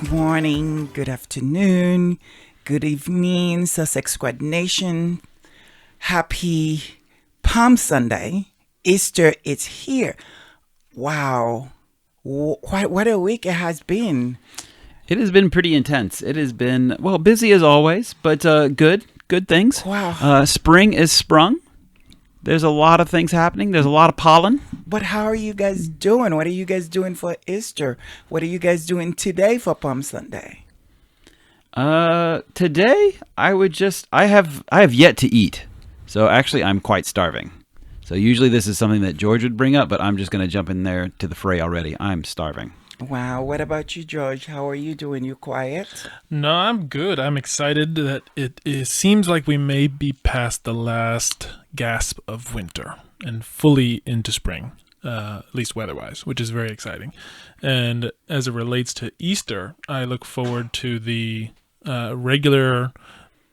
Good morning, good afternoon, good evening, Sussex Squad Nation. Happy Palm Sunday. Easter is here. Wow. What a week it has been. It has been pretty intense. It has been, well, busy as always, but good things. Wow. Spring is sprung. There's a lot of things happening. There's a lot of pollen. But how are you guys doing? What are you guys doing for Easter? What are you guys doing today for Palm Sunday? Today I have yet to eat. So actually I'm quite starving. So usually this is something that George would bring up, but I'm just going to jump in there to the fray already. I'm starving. Wow. What about you, George? How are you doing? You quiet? No, I'm good. I'm excited that it seems like we may be past the last gasp of winter and fully into spring, at least weather-wise, which is very exciting. And as it relates to Easter, I look forward to the regular,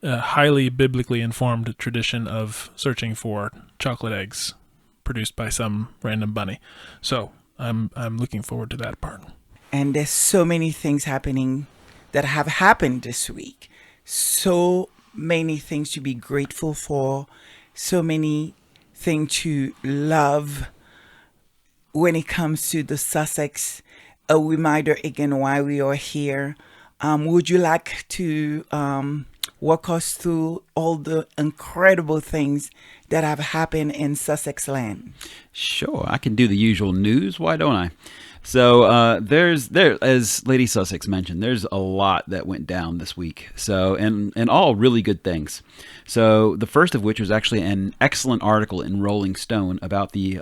highly biblically informed tradition of searching for chocolate eggs produced by some random bunny. So I'm looking forward to that part. And there's so many things happening that have happened this week. So many things to be grateful for. So many things to love when it comes to the Sussex. A reminder again why we are here. Would you like to walk us through all the incredible things that have happened in Sussex land? Sure, I can do the usual news. Why don't I? So there's as Lady Sussex mentioned, there's a lot that went down this week. So and all really good things. So the first of which was actually an excellent article in Rolling Stone about the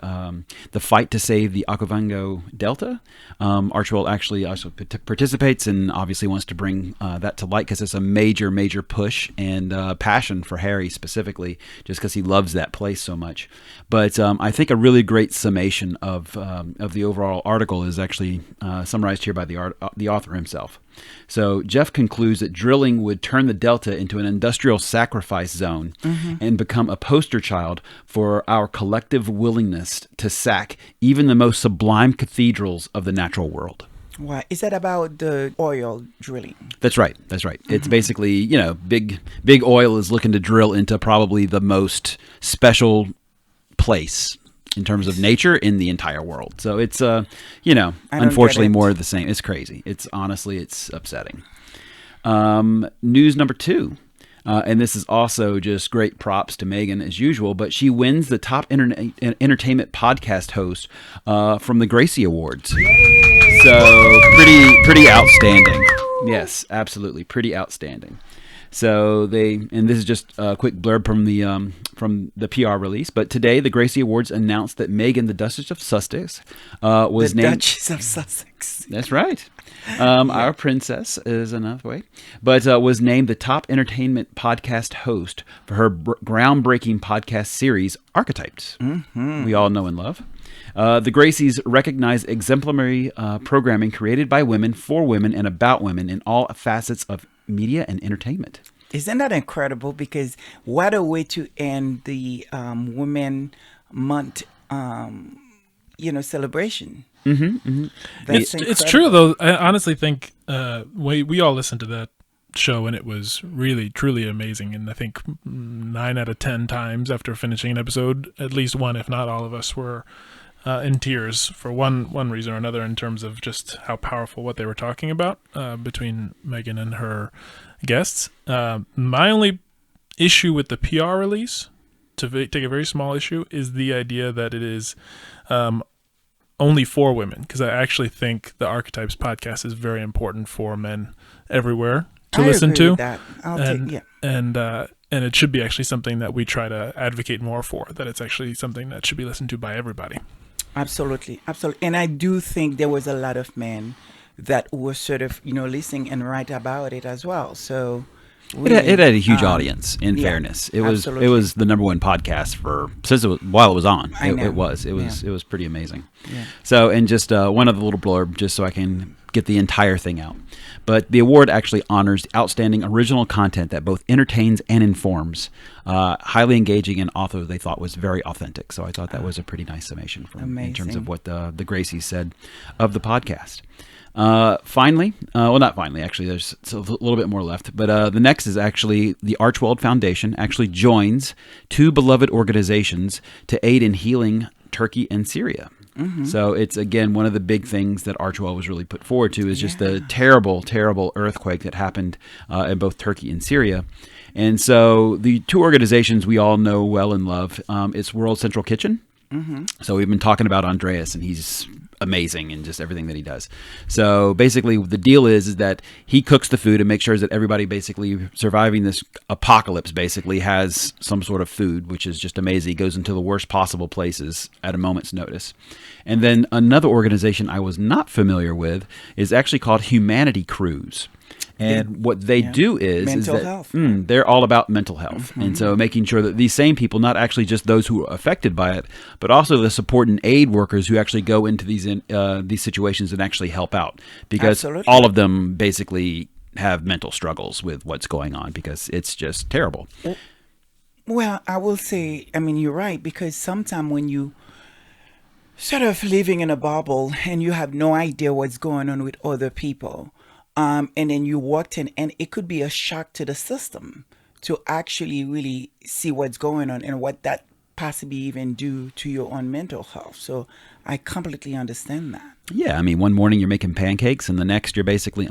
fight to save the Okavango Delta. Archibald actually also participates and obviously wants to bring that to light because it's a major push and passion for Harry specifically, just because he loves that place so much. But I think a really great summation of the overall article is actually summarized here by the author himself. So Jeff concludes that drilling would turn the Delta into an industrial sacrifice zone and become a poster child for our collective willingness to sack even the most sublime cathedrals of the natural world. Wow. Is that about the oil drilling? That's right. It's basically, big oil is looking to drill into probably the most special place in terms of nature in the entire world. So it's, unfortunately more of the same. It's crazy. It's upsetting. News number 2. And this is also just great props to Megan as usual, but she wins the top entertainment podcast host from the Gracie Awards. Yay! So pretty outstanding. Yes, absolutely. Pretty outstanding. So and this is just a quick blurb from the PR release. But today, the Gracie Awards announced that Megan, the Duchess of Sussex, was named. The Duchess of Sussex. That's right. Our princess is another way, but was named the top entertainment podcast host for her groundbreaking podcast series, Archetypes. Mm-hmm. We all know and love. The Gracies recognize exemplary programming created by women, for women, and about women in all facets of media and entertainment. Isn't that incredible? Because what a way to end the Women Month, celebration. It's true though. I honestly think we all listened to that show and it was really truly amazing. And I think 9 out of 10 times after finishing an episode, at least one, if not all of us, were in tears for one reason or another in terms of just how powerful what they were talking about between Megan and her guests. My only issue with the PR release, to take a very small issue, is the idea that it is only for women, because I actually think the Archetypes podcast is very important for men everywhere to listen to. With that. And it should be actually something that we try to advocate more for, that it's actually something that should be listened to by everybody. Absolutely. And I do think there was a lot of men that were sort of, listening and write about it as well. So it had a huge audience. In fairness, it was the number one podcast while it was on. It was pretty amazing. Yeah. So, and just one other little blurb, just so I can get the entire thing out. But the award actually honors outstanding original content that both entertains and informs, highly engaging, and also they thought was very authentic. So I thought that was a pretty nice summation in terms of what the Gracies said of the podcast. Finally, well, not finally, actually, there's a little bit more left. But the next is actually the Archwald Foundation actually joins two beloved organizations to aid in healing Turkey and Syria. Mm-hmm. So it's, again, one of the big things that Archwell was really put forward to is just the terrible, terrible earthquake that happened in both Turkey and Syria. And so the two organizations we all know well and love, it's World Central Kitchen. Mm-hmm. So we've been talking about Andreas, and he's amazing in just everything that he does. So basically the deal is that he cooks the food and makes sure that everybody basically surviving this apocalypse basically has some sort of food, which is just amazing. He goes into the worst possible places at a moment's notice. And then another organization I was not familiar with is actually called Humanity Cruise. And what they do is that health. They're all about mental health. Mm-hmm. And so making sure that these same people, not actually just those who are affected by it, but also the support and aid workers who actually go into these situations and actually help out. Because all of them basically have mental struggles with what's going on because it's just terrible. Well, I will say, I mean, you're right, because sometimes when you sort of living in a bubble and you have no idea what's going on with other people, and then you walked in, and it could be a shock to the system to actually really see what's going on and what that possibly even do to your own mental health. So I completely understand that. Yeah, I mean, one morning you're making pancakes, and the next you're basically,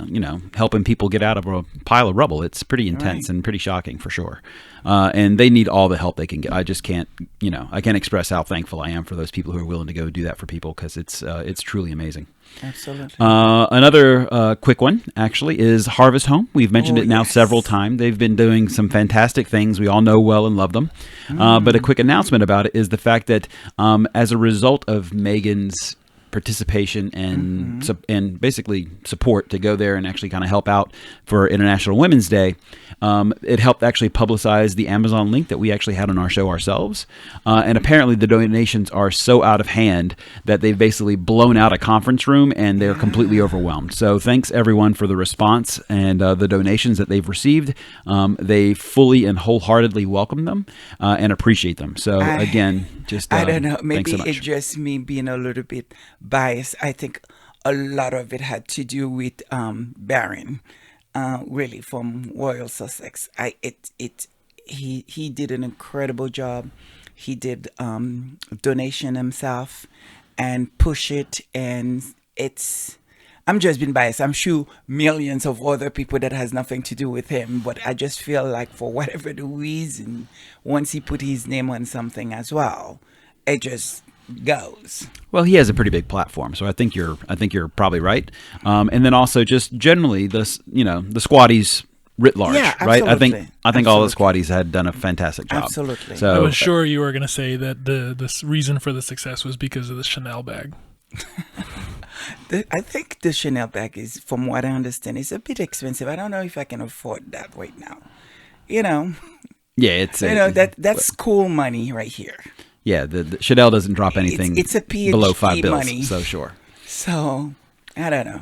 helping people get out of a pile of rubble. It's pretty intense and pretty shocking for sure. And they need all the help they can get. I just can't, I can't express how thankful I am for those people who are willing to go do that for people because it's truly amazing. Absolutely. Another quick one, actually, is Harvest Home. We've mentioned it now several times. They've been doing some fantastic things. We all know well and love them. But a quick announcement about it is the fact that as a result of Megan's participation and basically support to go there and actually kind of help out for International Women's Day, it helped actually publicize the Amazon link that we actually had on our show ourselves. And apparently the donations are so out of hand that they've basically blown out a conference room and they're completely overwhelmed. So thanks everyone for the response and the donations that they've received. They fully and wholeheartedly welcome them and appreciate them. So again, just I don't know, maybe so it's just me being a little bit biased. I think a lot of it had to do with Barron. Really, from Royal Sussex. He did an incredible job. He did donation himself and push it, and I'm just being biased. I'm sure millions of other people that has nothing to do with him, but I just feel like for whatever the reason, once he put his name on something as well, it just goes. Well, he has a pretty big platform, so I think you're probably right. And then also just generally the squaddies writ large, right? I think all the squaddies had done a fantastic job. Absolutely. So I was sure you were going to say that the reason for the success was because of the Chanel bag. I think the Chanel bag is, from what I understand, is a bit expensive. I don't know if I can afford that right now. Yeah, it's that's cool money right here. Yeah, the Chanel doesn't drop anything it's a PhD below $5 bills, money. so sure. So, I don't know.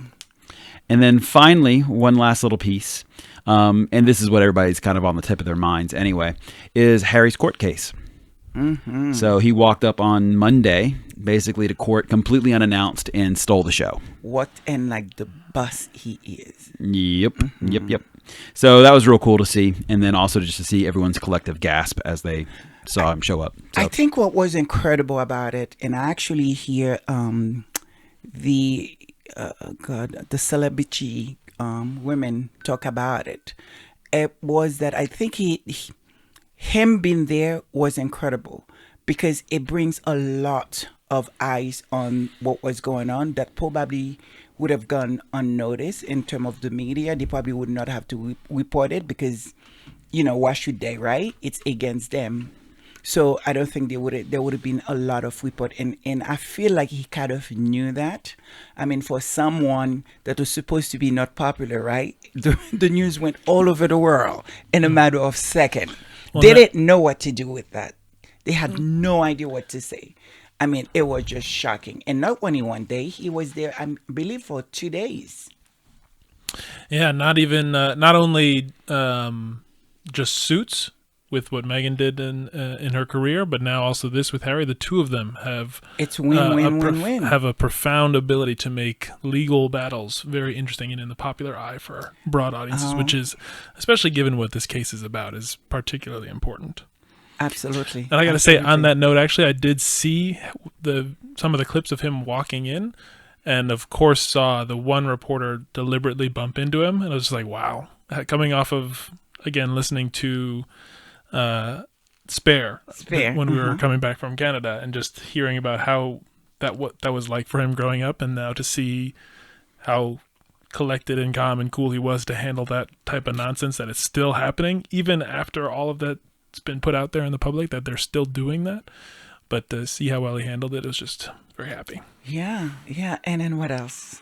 And then finally, one last little piece, and this is what everybody's kind of on the tip of their minds anyway, is Harry's court case. Mm-hmm. So he walked up on Monday, basically to court, completely unannounced, and stole the show. What and like the bus he is. Yep, yep. So that was real cool to see, and then also just to see everyone's collective gasp as they saw him show up. So. I think what was incredible about it, and I actually hear the celebrity women talk about it, was that I think him being there was incredible because it brings a lot of eyes on what was going on that probably would have gone unnoticed in terms of the media. They probably would not have to report it because, why should they, right? It's against them. So I don't think there would have been a lot of report. And I feel like he kind of knew that. I mean, for someone that was supposed to be not popular, right? The news went all over the world in a matter of seconds. Well, they didn't know what to do with that. They had no idea what to say. I mean, it was just shocking. And not only one day, he was there, I believe, for 2 days. Yeah, not only just suits with what Meghan did in her career, but now also this with Harry. The two of them have it's win. Have a profound ability to make legal battles very interesting and in the popular eye for broad audiences, which is, especially given what this case is about, is particularly important. Absolutely. And I got to say, on that note, actually, I did see some of the clips of him walking in, and of course saw the one reporter deliberately bump into him, and I was just like, wow. Coming off of, again, listening to Spare when we were coming back from Canada, and just hearing about what that was like for him growing up, and now to see how collected and calm and cool he was to handle that type of nonsense, that it's still happening, even after all of that's been put out there in the public, that they're still doing that. But to see how well he handled it was just very happy. Yeah. And then what else?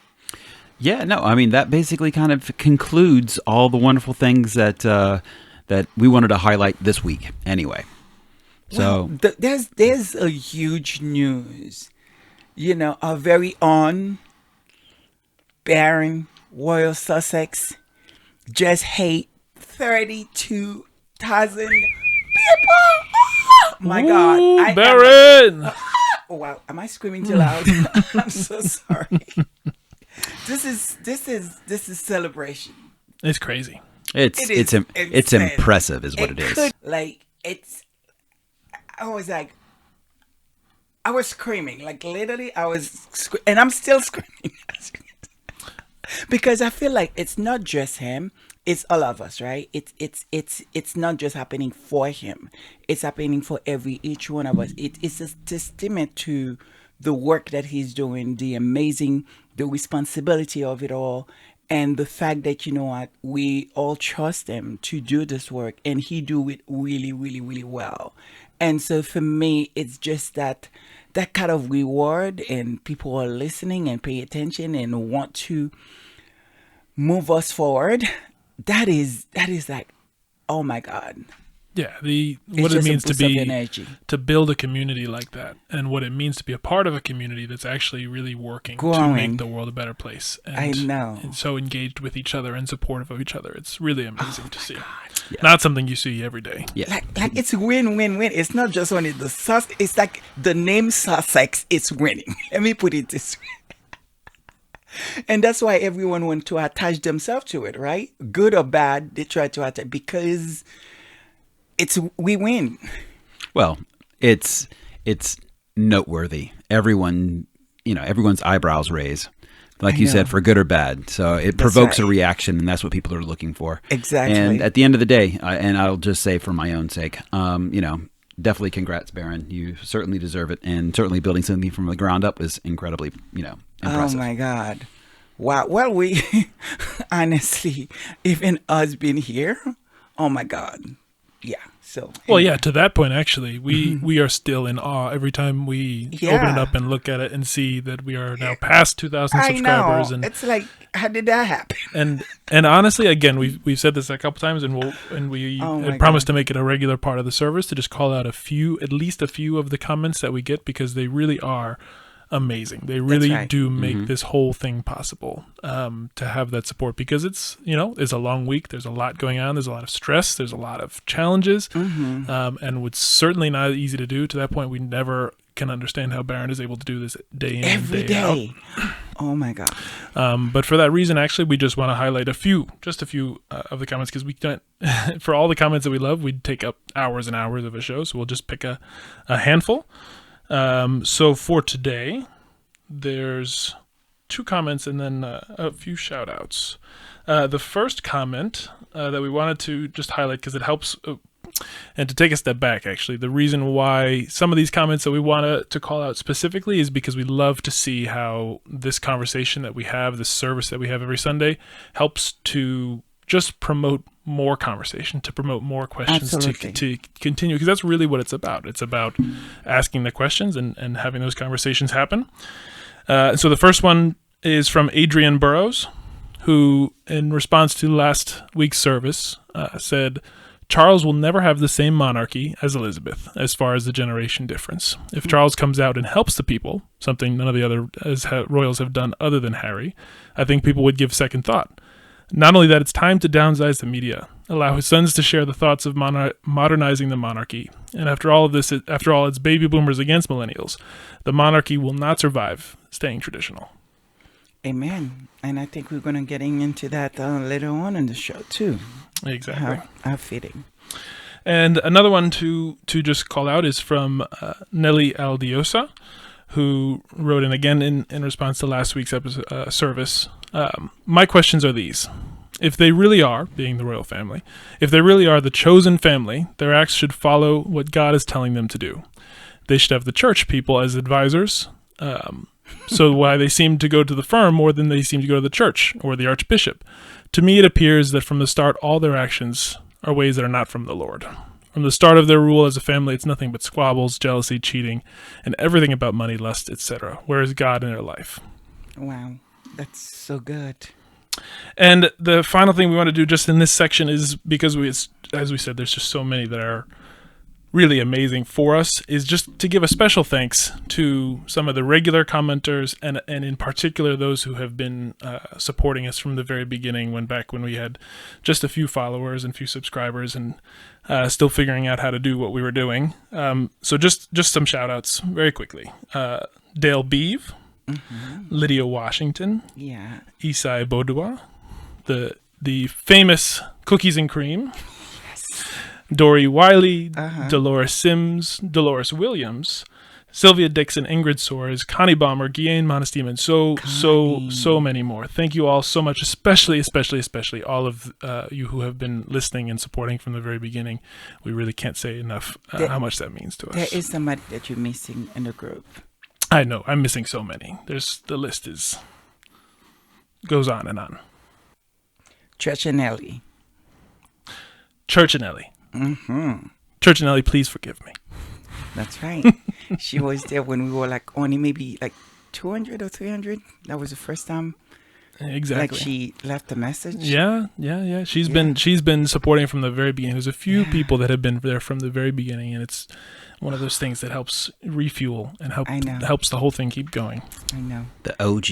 Yeah, no, I mean, that basically kind of concludes all the wonderful things that that we wanted to highlight this week anyway. So there's a huge news. Our very own Baron Royal Sussex just hate 32,000 people. Oh my God. Baron! Wow, am I screaming too loud? I'm so sorry. This is celebration. It's crazy. It's impressive, is what it is. I was screaming, like literally, and I'm still screaming because I feel like it's not just him; it's all of us, right? It's not just happening for him; it's happening for each one of us. It's a testament to the work that he's doing, the responsibility of it all, and the fact that, we all trust him to do this work, and he do it really, really, really well. And so for me, it's just that kind of reward, and people are listening and pay attention and want to move us forward. That is like, oh my God. Yeah, what it means to build a community like that, and what it means to be a part of a community that's actually really working to make the world a better place. And, I know. And so engaged with each other and supportive of each other. It's really amazing to see. Yeah. Not something you see every day. Yeah. Like it's win-win-win. It's not just only the Sussex. It's like the name Sussex, it's winning. Let me put it this way. And that's why everyone wants to attach themselves to it, right? Good or bad, they try to attach, because we win. Well, it's noteworthy. Everyone's eyebrows raise, like you said, for good or bad. So it provokes a reaction, and that's what people are looking for. Exactly. And at the end of the day, and I'll just say for my own sake, definitely congrats, Baron. You certainly deserve it, and certainly building something from the ground up was incredibly, impressive. Oh my God. Wow. Well, we honestly, even us being here, oh my God. Yeah. So. Well, yeah. To that point, actually, we are still in awe every time we open it up and look at it and see that we are now past 2,000 subscribers. And it's like, how did that happen? And honestly, again, we've said this a couple times, and we promised to make it a regular part of the service to just call out at least a few of the comments that we get, because they really are amazing. They really do make this whole thing possible, to have that support, because it's a long week. There's a lot going on. There's a lot of stress. There's a lot of challenges, and it's certainly not easy to do. To that point, we never can understand how Baron is able to do this day in every day out. Oh my God. But for that reason, actually, we just want to highlight a few of the comments, because we can't, for all the comments that we love, we'd take up hours and hours of a show. So we'll just pick a handful. So for today, there's 2 comments and then a few shout outs. The first comment that we wanted to just highlight, because it helps, and to take a step back, actually, the reason why some of these comments that we want to call out specifically is because we love to see how this conversation that we have, this service that we have every Sunday, helps to just promote more conversation, to promote more questions, to continue, because that's really what it's about. It's about asking the questions and having those conversations happen. So the first one is from Adrian Burrows, who, in response to last week's service, said, Charles will never have the same monarchy as Elizabeth as far as the generation difference. If Charles comes out and helps the people, something none of the other royals have done other than Harry, I think people would give second thought. Not only that, it's time to downsize the media. allow his sons to share the thoughts of modernizing the monarchy. And after all, it's baby boomers against millennials. The monarchy will not survive staying traditional. Amen. And I think we're going to get into that later on in the show, too. Exactly. How fitting. And another one to just call out is from Nelly Aldiosa, who wrote in again in response to last week's episode, service. My questions are these. If they really are, being the royal family, if they really are the chosen family, their acts should follow what God is telling them to do. They should have the church people as advisors. So why they seem to go to the firm more than they seem to go to the church or the archbishop. To me, it appears that from the start, all their actions are ways that are not from the Lord. From the start of their rule as a family, it's nothing but squabbles, jealousy, cheating, and everything about money, lust, etc. Where is God in their life? Wow, that's so good. And the final thing we want to do just in this section is, because as we said, there's just so many that are really amazing for us, is just to give a special thanks to some of the regular commenters and in particular those who have been supporting us from the very beginning, when we had just a few followers and few subscribers and still figuring out how to do what we were doing. So just some shout outs very quickly. Dale Beeve, Lydia Washington, Isai Bodua, the famous Cookies and Cream, Dory Wiley, Dolores Sims, Dolores Williams, Sylvia Dixon, Ingrid Soares, Connie Bomber, Guillain Montestima, and so many more. Thank you all so much, especially all of you who have been listening and supporting from the very beginning. We really can't say enough how much that means to us. There is somebody that you're missing in the group. I know, I'm missing so many. The list goes on and on. Churchinelli. Churchinelli, please forgive me. That's right. She was there when we were like only maybe like 200 or 300. That was the first time. Exactly. Like she left a message. Yeah. She's been supporting from the very beginning. There's a few people that have been there from the very beginning, and it's one of those things that helps refuel and helps the whole thing keep going. I know. The OG.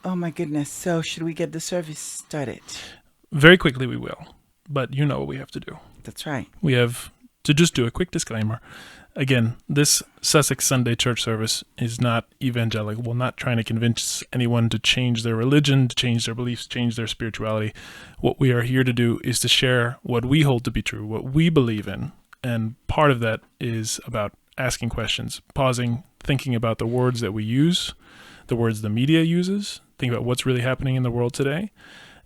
Oh my goodness. So should we get the service started? Very quickly we will. But you know what we have to do. That's right. We have to just do a quick disclaimer. Again, this Sussex Sunday church service is not evangelical. We're not trying to convince anyone to change their religion, to change their beliefs, change their spirituality. What we are here to do is to share what we hold to be true, what we believe in. And part of that is about asking questions, pausing, thinking about the words that we use, the words the media uses, think about what's really happening in the world today,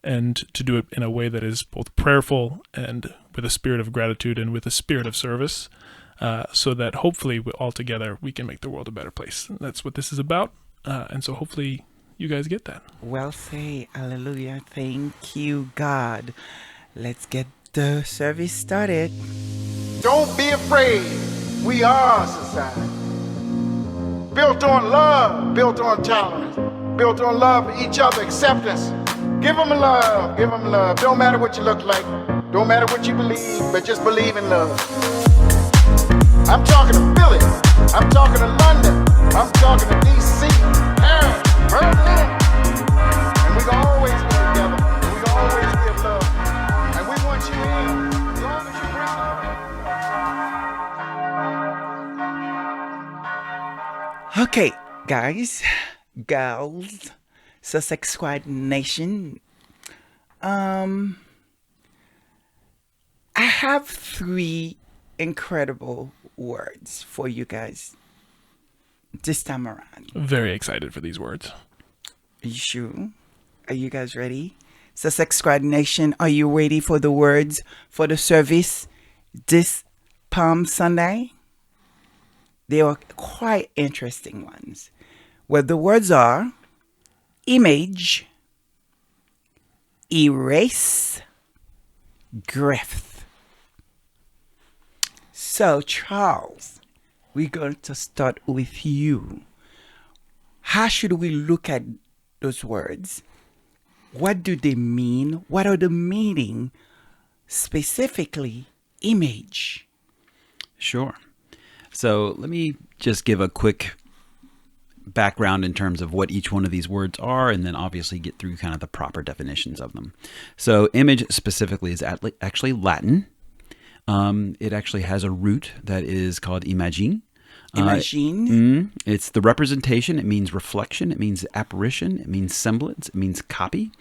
and to do it in a way that is both prayerful and with a spirit of gratitude and with a spirit of service, so that hopefully all together we can make the world a better place. That's what this is about, and so hopefully you guys get that. Well say, hallelujah. Thank you, God. Let's get the service started. Don't be afraid. We are a society built on love, built on tolerance, built on love for each other, acceptance. Give them love, give them love. Don't matter what you look like, don't matter what you believe, but just believe in love. I'm talking to Philly, I'm talking to London, I'm talking to DC, Paris, Berlin. And we can always be together, and we can always give love. And we want you here, as long as you bring love. Okay, guys, girls, Sussex Squad Nation. I have 3 incredible words for you guys this time around. Very excited for these words. Are you sure? Are you guys ready? Sussex Squad Nation, are you ready for the words for the service this Palm Sunday? They are quite interesting ones. Well, the words are image, erase, grift. So, Charles, we're going to start with you. How should we look at those words? What do they mean? What are the meaning? Specifically, image. Sure. So let me just give a quick background in terms of what each one of these words are, and then obviously get through kind of the proper definitions of them. So image specifically is actually Latin. It actually has a root that is called imagine. Imagine. It's the representation. It means reflection. It means apparition. It means semblance. It means copy.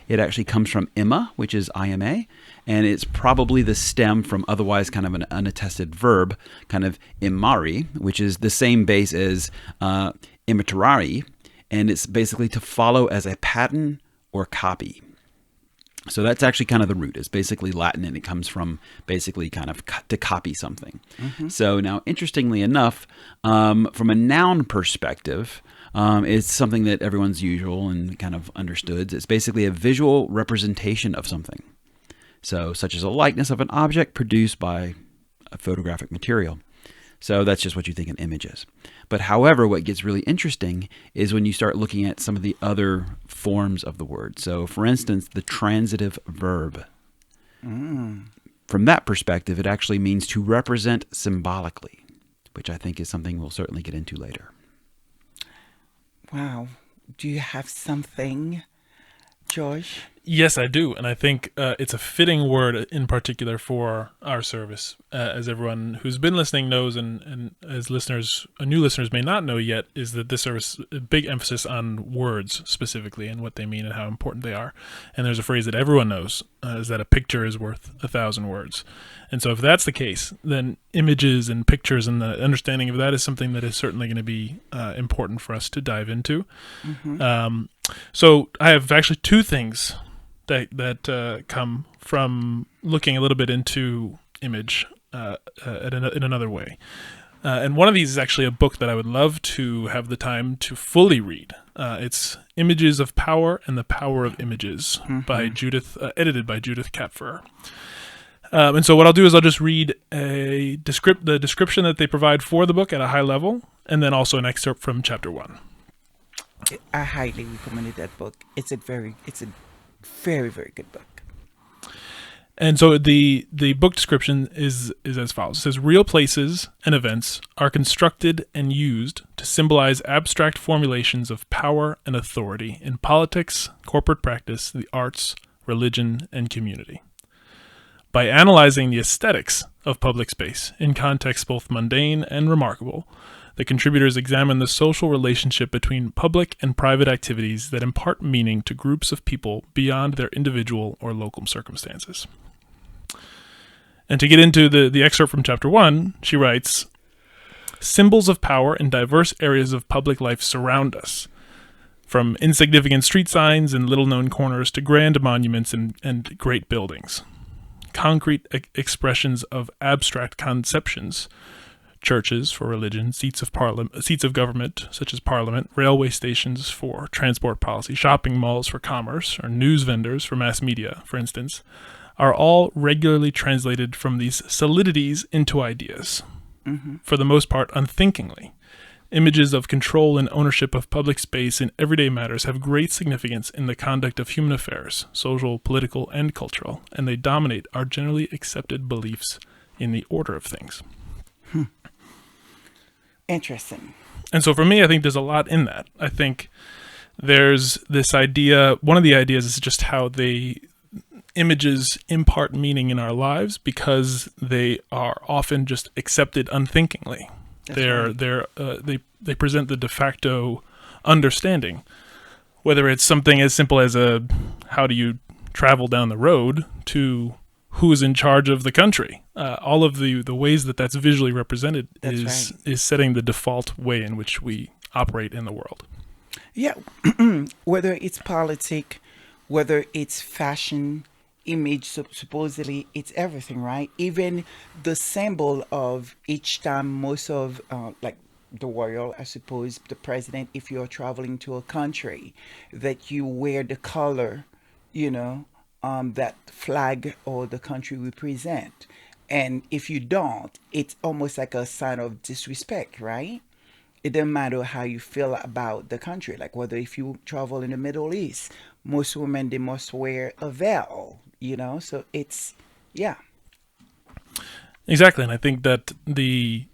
It actually comes from ima, which is IMA, and it's probably the stem from otherwise kind of an unattested verb, kind of imari, which is the same base as imitarari, and it's basically to follow as a pattern or copy. So that's actually kind of the root. It's basically Latin, and it comes from basically kind of to copy something. So now, interestingly enough, from a noun perspective, it's something that everyone's usual and kind of understood. It's basically a visual representation of something. So such as a likeness of an object produced by a photographic material. So that's just what you think an image is. But however, what gets really interesting is when you start looking at some of the other forms of the word. So for instance, the transitive verb. From that perspective, it actually means to represent symbolically, which I think is something we'll certainly get into later. Wow. Do you have something, Josh? Yes, I do, and I think it's a fitting word in particular for our service. As everyone who's been listening knows, and as listeners, new listeners may not know yet, is that this service, a big emphasis on words specifically and what they mean and how important they are. And there's a phrase that everyone knows, is that a picture is worth 1,000 words. And so if that's the case, then images and pictures and the understanding of that is something that is certainly going to be important for us to dive into. So I have actually two things that come from looking a little bit into image in another way. And one of these is actually a book that I would love to have the time to fully read. It's Images of Power and the Power of Images by edited by Judith Kapfer. And so what I'll do is I'll just read the description that they provide for the book at a high level, and then also an excerpt from chapter 1. I highly recommended that book. It's a very, very good book. And so the book description is as follows. It says, real places and events are constructed and used to symbolize abstract formulations of power and authority in politics, corporate practice, the arts, religion, and community. By analyzing the aesthetics of public space in contexts both mundane and remarkable, the contributors examine the social relationship between public and private activities that impart meaning to groups of people beyond their individual or local circumstances. And to get into the excerpt from chapter 1, she writes, symbols of power in diverse areas of public life surround us, from insignificant street signs and little-known corners to grand monuments and great buildings. Concrete expressions of abstract conceptions, churches for religion, seats of government, such as parliament, railway stations for transport policy, shopping malls for commerce, or news vendors for mass media, for instance, are all regularly translated from these solidities into ideas, for the most part unthinkingly. Images of control and ownership of public space in everyday matters have great significance in the conduct of human affairs, social, political, and cultural, and they dominate our generally accepted beliefs in the order of things. Interesting. And so for me, I think there's a lot in that. I think there's this idea, one of the ideas is just how images impart meaning in our lives because they are often just accepted unthinkingly. They present the de facto understanding, whether it's something as simple as how do you travel down the road to who's in charge of the country. All of the ways that that's visually represented is setting the default way in which we operate in the world. Yeah, whether it's politics, whether it's fashion, image, supposedly it's everything, right? Even the symbol of each time most of like the royal, I suppose, the president, if you're traveling to a country, that you wear the color, that flag or the country represent. And if you don't, it's almost like a sign of disrespect, right? It doesn't matter how you feel about the country. Like whether if you travel in the Middle East, most women, they must wear a veil, so it's, yeah. Exactly. And I think that the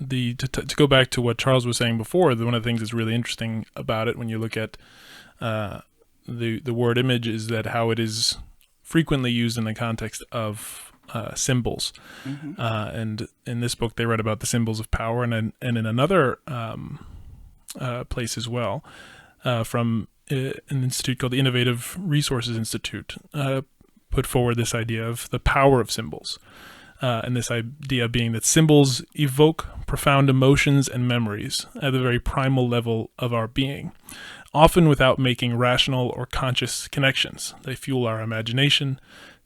to go back to what Charles was saying before, one of the things that's really interesting about it when you look at the word image is that how it is frequently used in the context of symbols. And in this book, they read about the symbols of power, and in another place as well, from an institute called the Innovative Resources Institute, put forward this idea of the power of symbols. And this idea being that symbols evoke profound emotions and memories at the very primal level of our being, often without making rational or conscious connections. They fuel our imagination.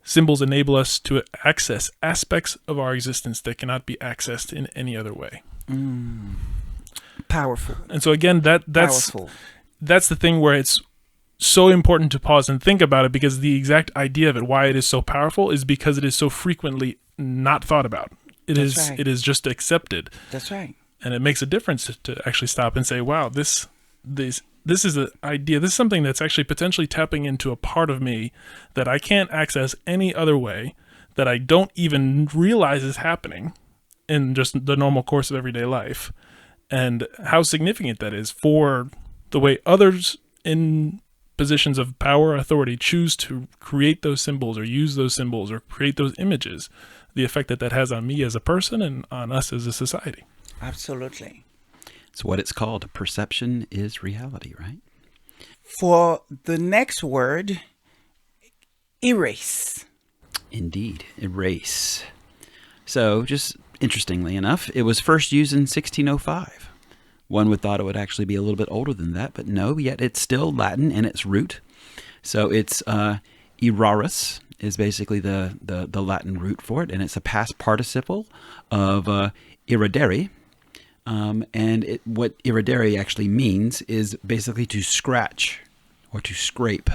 Symbols enable us to access aspects of our existence that cannot be accessed in any other way. Powerful. And so again, that's the thing where it's so important to pause and think about it, because the exact idea of it, why it is so powerful, is because it is so frequently not thought about. It is just accepted. That's right. And it makes a difference to actually stop and say, wow, this is an idea. This is something that's actually potentially tapping into a part of me that I can't access any other way, that I don't even realize is happening in just the normal course of everyday life. And how significant that is for the way others in positions of power, authority, choose to create those symbols or use those symbols or create those images, the effect that has on me as a person and on us as a society. Absolutely. It's what it's called. Perception is reality, right? For the next word, erase. Indeed, erase. So, just interestingly enough, it was first used in 1605. One would thought it would actually be a little bit older than that, but no, yet it's still Latin in its root. So it's erarus is basically the Latin root for it, and it's a past participle of iridere. And what iridere actually means is basically to scratch or to scrape.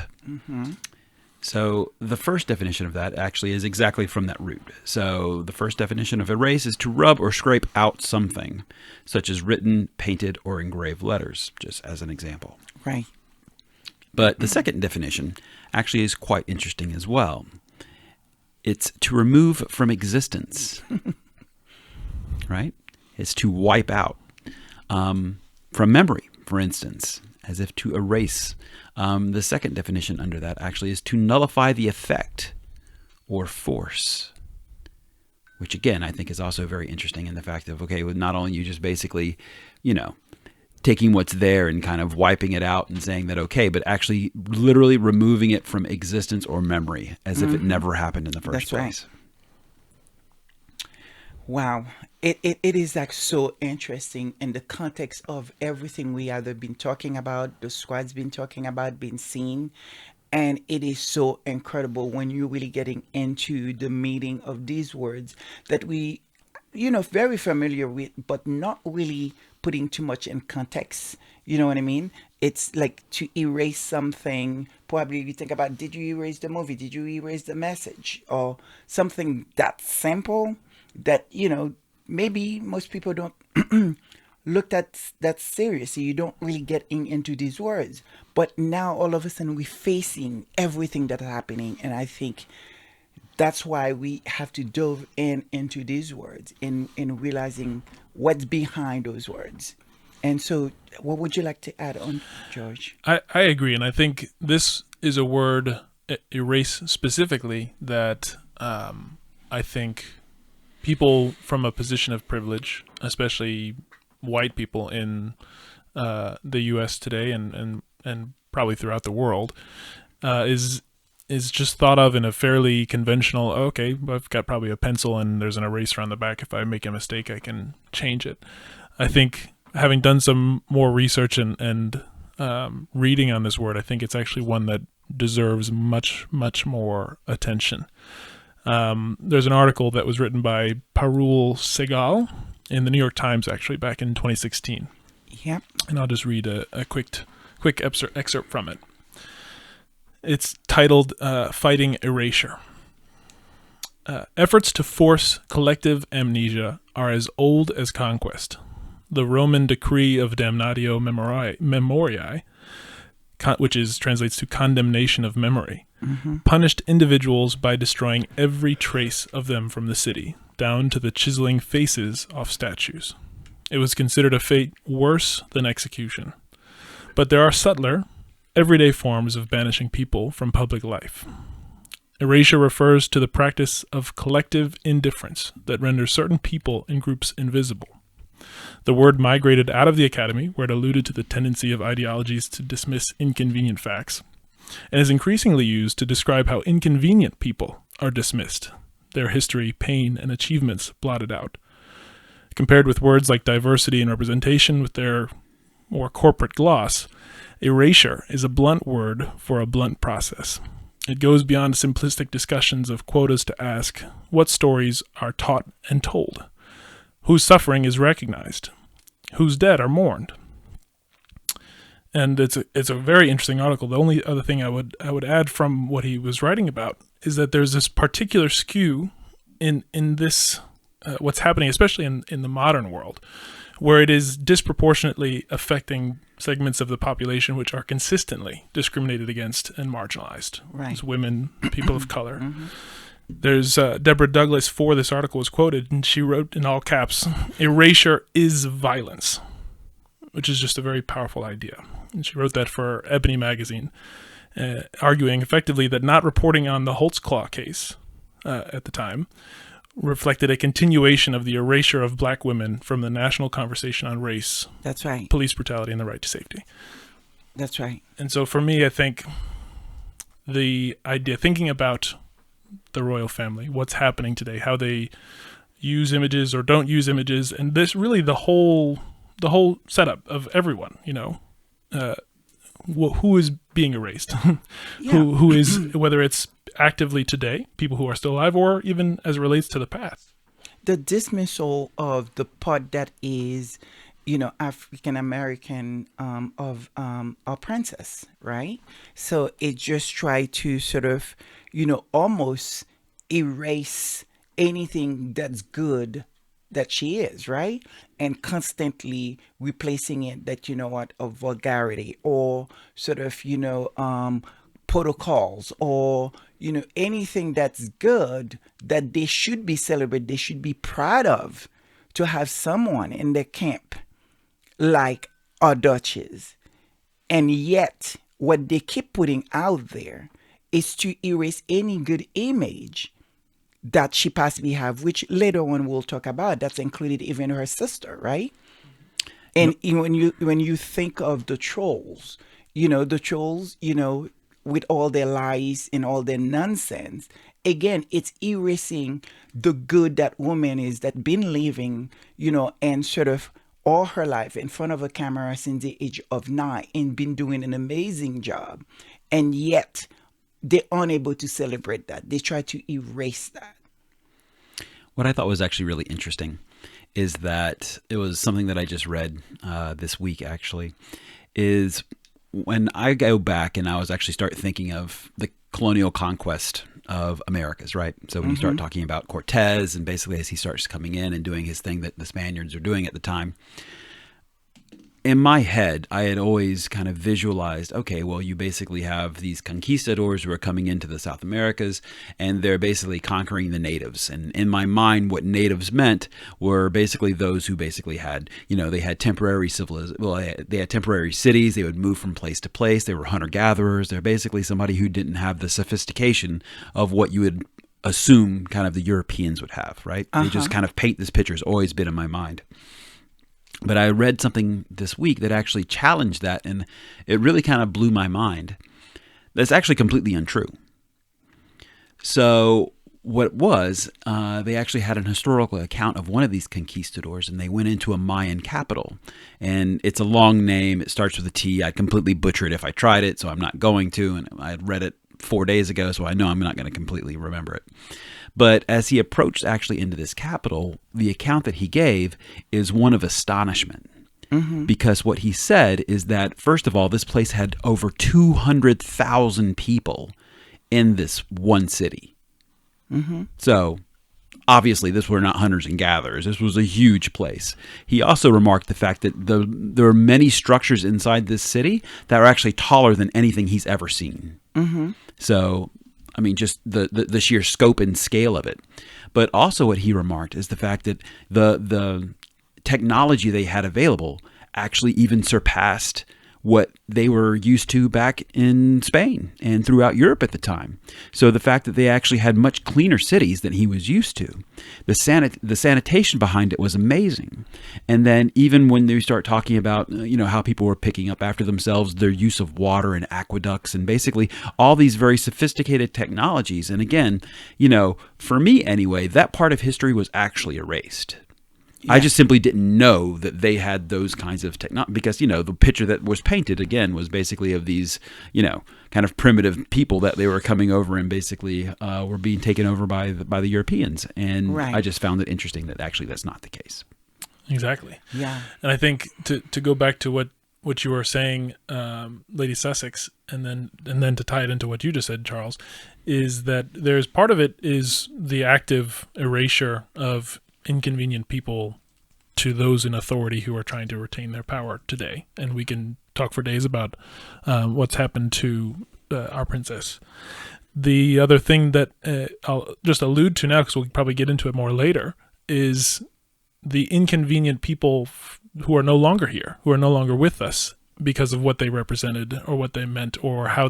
So the first definition of that actually is exactly from that root. So the first definition of erase is to rub or scrape out something, such as written, painted, or engraved letters, just as an example. Right. But the second definition actually is quite interesting as well. It's to remove from existence, right? It's to wipe out from memory, for instance, as if to erase. The second definition under that actually is to nullify the effect or force, which again, I think is also very interesting in the fact of, okay, with not only you just basically, taking what's there and kind of wiping it out and saying that, okay, but actually literally removing it from existence or memory as if it never happened in the first place. Right. Wow. It is like so interesting in the context of everything we either been talking about, the squad's been talking about, been seen. And it is so incredible when you're really getting into the meaning of these words that we, very familiar with, but not really putting too much in context. You know what I mean? It's like to erase something. Probably you think about, did you erase the movie? Did you erase the message? Or something that simple that, maybe most people don't look at that seriously. You don't really get into these words. But now all of a sudden we're facing everything that's happening. And I think that's why we have to delve into these words in realizing what's behind those words. And so what would you like to add on, George? I agree. And I think this is a word, erase specifically, that I think people from a position of privilege, especially white people in the U.S. today and probably throughout the world, is just thought of in a fairly conventional, okay, I've got probably a pencil and there's an eraser on the back. If I make a mistake, I can change it. I think having done some more research and reading on this word, I think it's actually one that deserves much, much more attention. There's an article that was written by Parul Segal in the New York Times, actually, back in 2016. Yep. And I'll just read a quick excerpt from it. It's titled Fighting Erasure. Efforts to force collective amnesia are as old as conquest. The Roman decree of damnatio memoriae, which translates to condemnation of memory, punished individuals by destroying every trace of them from the city, down to the chiseling faces off statues. It was considered a fate worse than execution. But there are subtler, everyday forms of banishing people from public life. Erasure refers to the practice of collective indifference that renders certain people and groups invisible. The word migrated out of the academy, where it alluded to the tendency of ideologies to dismiss inconvenient facts, and is increasingly used to describe how inconvenient people are dismissed, their history, pain, and achievements blotted out. Compared with words like diversity and representation with their more corporate gloss, erasure is a blunt word for a blunt process. It goes beyond simplistic discussions of quotas to ask what stories are taught and told, whose suffering is recognized, whose dead are mourned. And it's a very interesting article. The only other thing I would add from what he was writing about is that there's this particular skew in this what's happening, especially in the modern world, where it is disproportionately affecting segments of the population which are consistently discriminated against and marginalized. Right. As women, people of color. There's Deborah Douglas for this article was quoted, and she wrote in all caps, "Erasure is violence," which is just a very powerful idea. And she wrote that for Ebony magazine, arguing effectively that not reporting on the Holtzclaw case at the time reflected a continuation of the erasure of black women from the national conversation on race, That's right. police brutality, and the right to safety. That's right. And so for me, I think the idea, thinking about the royal family, what's happening today, how they use images or don't use images, and this really the whole setup of everyone, who is being erased, who is, whether it's actively today, people who are still alive, or even as it relates to the past. The dismissal of the part that is, African American of our princess, right? So it just tried to sort of, almost erase anything that's good that she is, right? And constantly replacing it that, of vulgarity or sort of, protocols or, anything that's good that they should be celebrated, they should be proud of, to have someone in their camp like our Duchess. And yet what they keep putting out there is to erase any good image that she possibly have, which later on we'll talk about. That's included even her sister, right? And when you think of the trolls, with all their lies and all their nonsense, again, it's erasing the good that woman is, that been living, and sort of all her life in front of a camera since the age of 9 and been doing an amazing job. And yet they're unable to celebrate that. They try to erase that. What I thought was actually really interesting is that it was something that I just read this week, actually, is when I go back and I was actually start thinking of the colonial conquest of Americas, right? So when you start talking about Cortez and basically as he starts coming in and doing his thing that the Spaniards are doing at the time, in my head, I had always kind of visualized, okay, well, you basically have these conquistadors who are coming into the South Americas, and they're basically conquering the natives. And in my mind, what natives meant were basically those who basically had, they had temporary they had temporary cities. They would move from place to place. They were hunter-gatherers. They're basically somebody who didn't have the sophistication of what you would assume kind of the Europeans would have, right? They just kind of paint this picture. It's always been in my mind. But I read something this week that actually challenged that, and it really kind of blew my mind. That's actually completely untrue. So what it was, they actually had an historical account of one of these conquistadors, and they went into a Mayan capital. And it's a long name. It starts with a T. I'd completely butcher it if I tried it, so I'm not going to. And I had read it 4 days ago, so I know I'm not going to completely remember it. But as he approached actually into this capital, the account that he gave is one of astonishment. Because what he said is that, first of all, this place had over 200,000 people in this one city. So obviously this were not hunters and gatherers. This was a huge place. He also remarked the fact that there are many structures inside this city that are actually taller than anything he's ever seen. So I mean, just the sheer scope and scale of it. But also what he remarked is the fact that the technology they had available actually even surpassed what they were used to back in Spain and throughout Europe at the time. So the fact that they actually had much cleaner cities than he was used to, the sanitation behind it was amazing. And then even when they start talking about, how people were picking up after themselves, their use of water and aqueducts and basically all these very sophisticated technologies. And again, for me anyway, that part of history was actually erased. Yeah. I just simply didn't know that they had those kinds of technology because, the picture that was painted, again, was basically of these, kind of primitive people that they were coming over and basically were being taken over by the Europeans. And right. I just found it interesting that actually that's not the case. Exactly. Yeah. And I think to go back to what you were saying, Lady Sussex, and then to tie it into what you just said, Charles, is that there's part of it is the active erasure of inconvenient people to those in authority who are trying to retain their power today. And we can talk for days about what's happened to our princess. The other thing that I'll just allude to now, because we'll probably get into it more later, is the inconvenient people who are no longer here, who are no longer with us because of what they represented or what they meant or how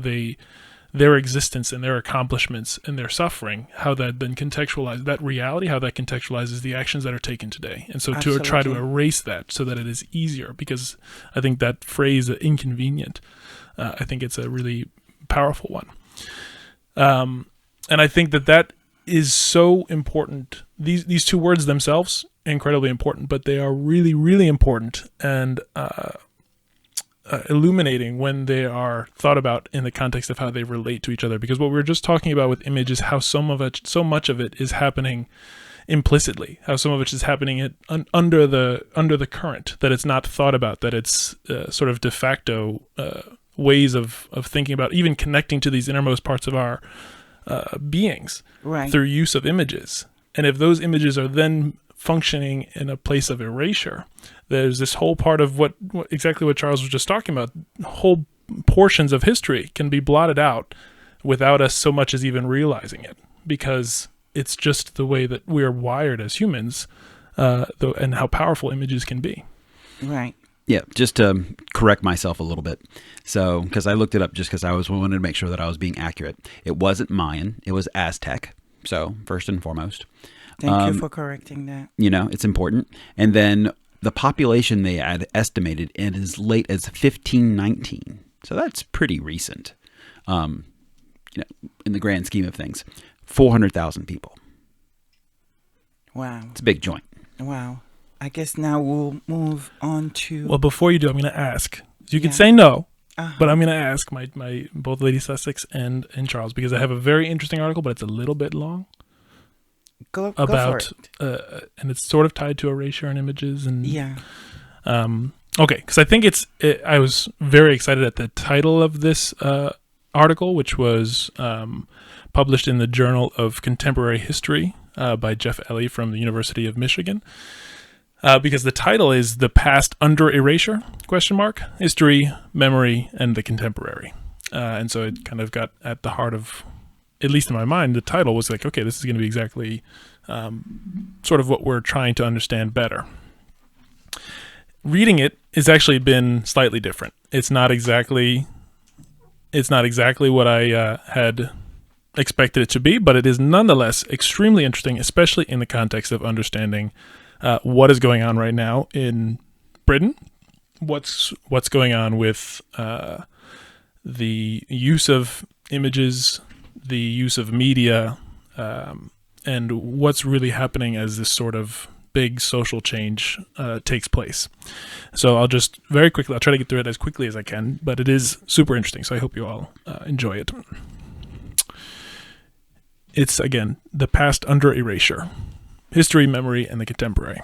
their existence and their accomplishments and their suffering, how that then contextualizes that reality, how that contextualizes the actions that are taken today. And so to try to erase that so that it is easier, because I think that phrase, inconvenient, I think it's a really powerful one. And I think that is so important. These two words themselves, incredibly important, but they are really, really important and illuminating when they are thought about in the context of how they relate to each other. Because what we were just talking about with image is how so much of it is happening implicitly, how some of it is happening under the current, that it's not thought about, that it's sort of de facto ways of thinking about, even connecting to these innermost parts of our beings right. through use of images. And if those images are then functioning in a place of erasure, there's this whole part of what exactly what Charles was just talking about. Whole portions of history can be blotted out without us so much as even realizing it, because it's just the way that we're wired as humans, and how powerful images can be. Right. Yeah, just to correct myself a little bit. So, because I looked it up just because I wanted to make sure that I was being accurate. It wasn't Mayan, it was Aztec. So, first and foremost. Thank you for correcting that. It's important. And then the population they had estimated in as late as 1519. So that's pretty recent, in the grand scheme of things. 400,000 people. Wow. It's a big joint. Wow. I guess now we'll move on to... Well, before you do, I'm going to ask. You can say no, but I'm going to ask my both Lady Sussex and Charles, because I have a very interesting article, but it's a little bit long. Go for it. And it's sort of tied to erasure and images. And yeah. Okay, because I think I was very excited at the title of this article, which was published in the Journal of Contemporary History by Jeff Ellie from the University of Michigan. Because the title is "The Past Under Erasure?" ? History, Memory, and the Contemporary. And so it kind of got at the heart of, at least in my mind, the title was like, okay, this is going to be exactly sort of what we're trying to understand better. Reading it has actually been slightly different. It's not exactly what I had expected it to be, but it is nonetheless extremely interesting, especially in the context of understanding what is going on right now in Britain, what's going on with the use of images, the use of media, and what's really happening as this sort of big social change takes place. So I'll just very quickly, I'll try to get through it as quickly as I can, but it is super interesting, so I hope you all enjoy it. It's, again, The Past Under Erasure: History, Memory, and the Contemporary.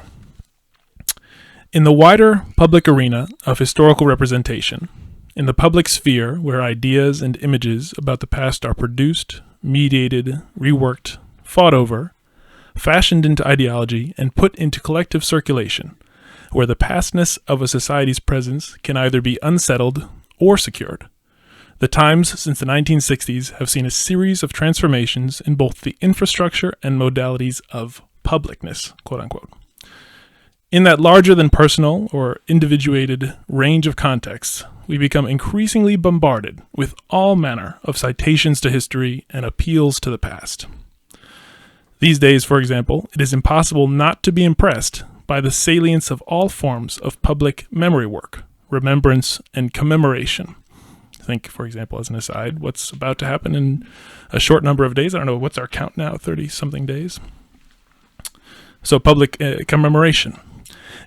In the wider public arena of historical representation, in the public sphere where ideas and images about the past are produced, mediated, reworked, fought over, fashioned into ideology, and put into collective circulation, where the pastness of a society's presence can either be unsettled or secured, the times since the 1960s have seen a series of transformations in both the infrastructure and modalities of publicness, quote unquote. In that larger than personal or individuated range of contexts, we become increasingly bombarded with all manner of citations to history and appeals to the past. These days, for example, it is impossible not to be impressed by the salience of all forms of public memory work, remembrance, and commemoration. Think, for example, as an aside, what's about to happen in a short number of days. I don't know, what's our count now? 30-something days? So public commemoration.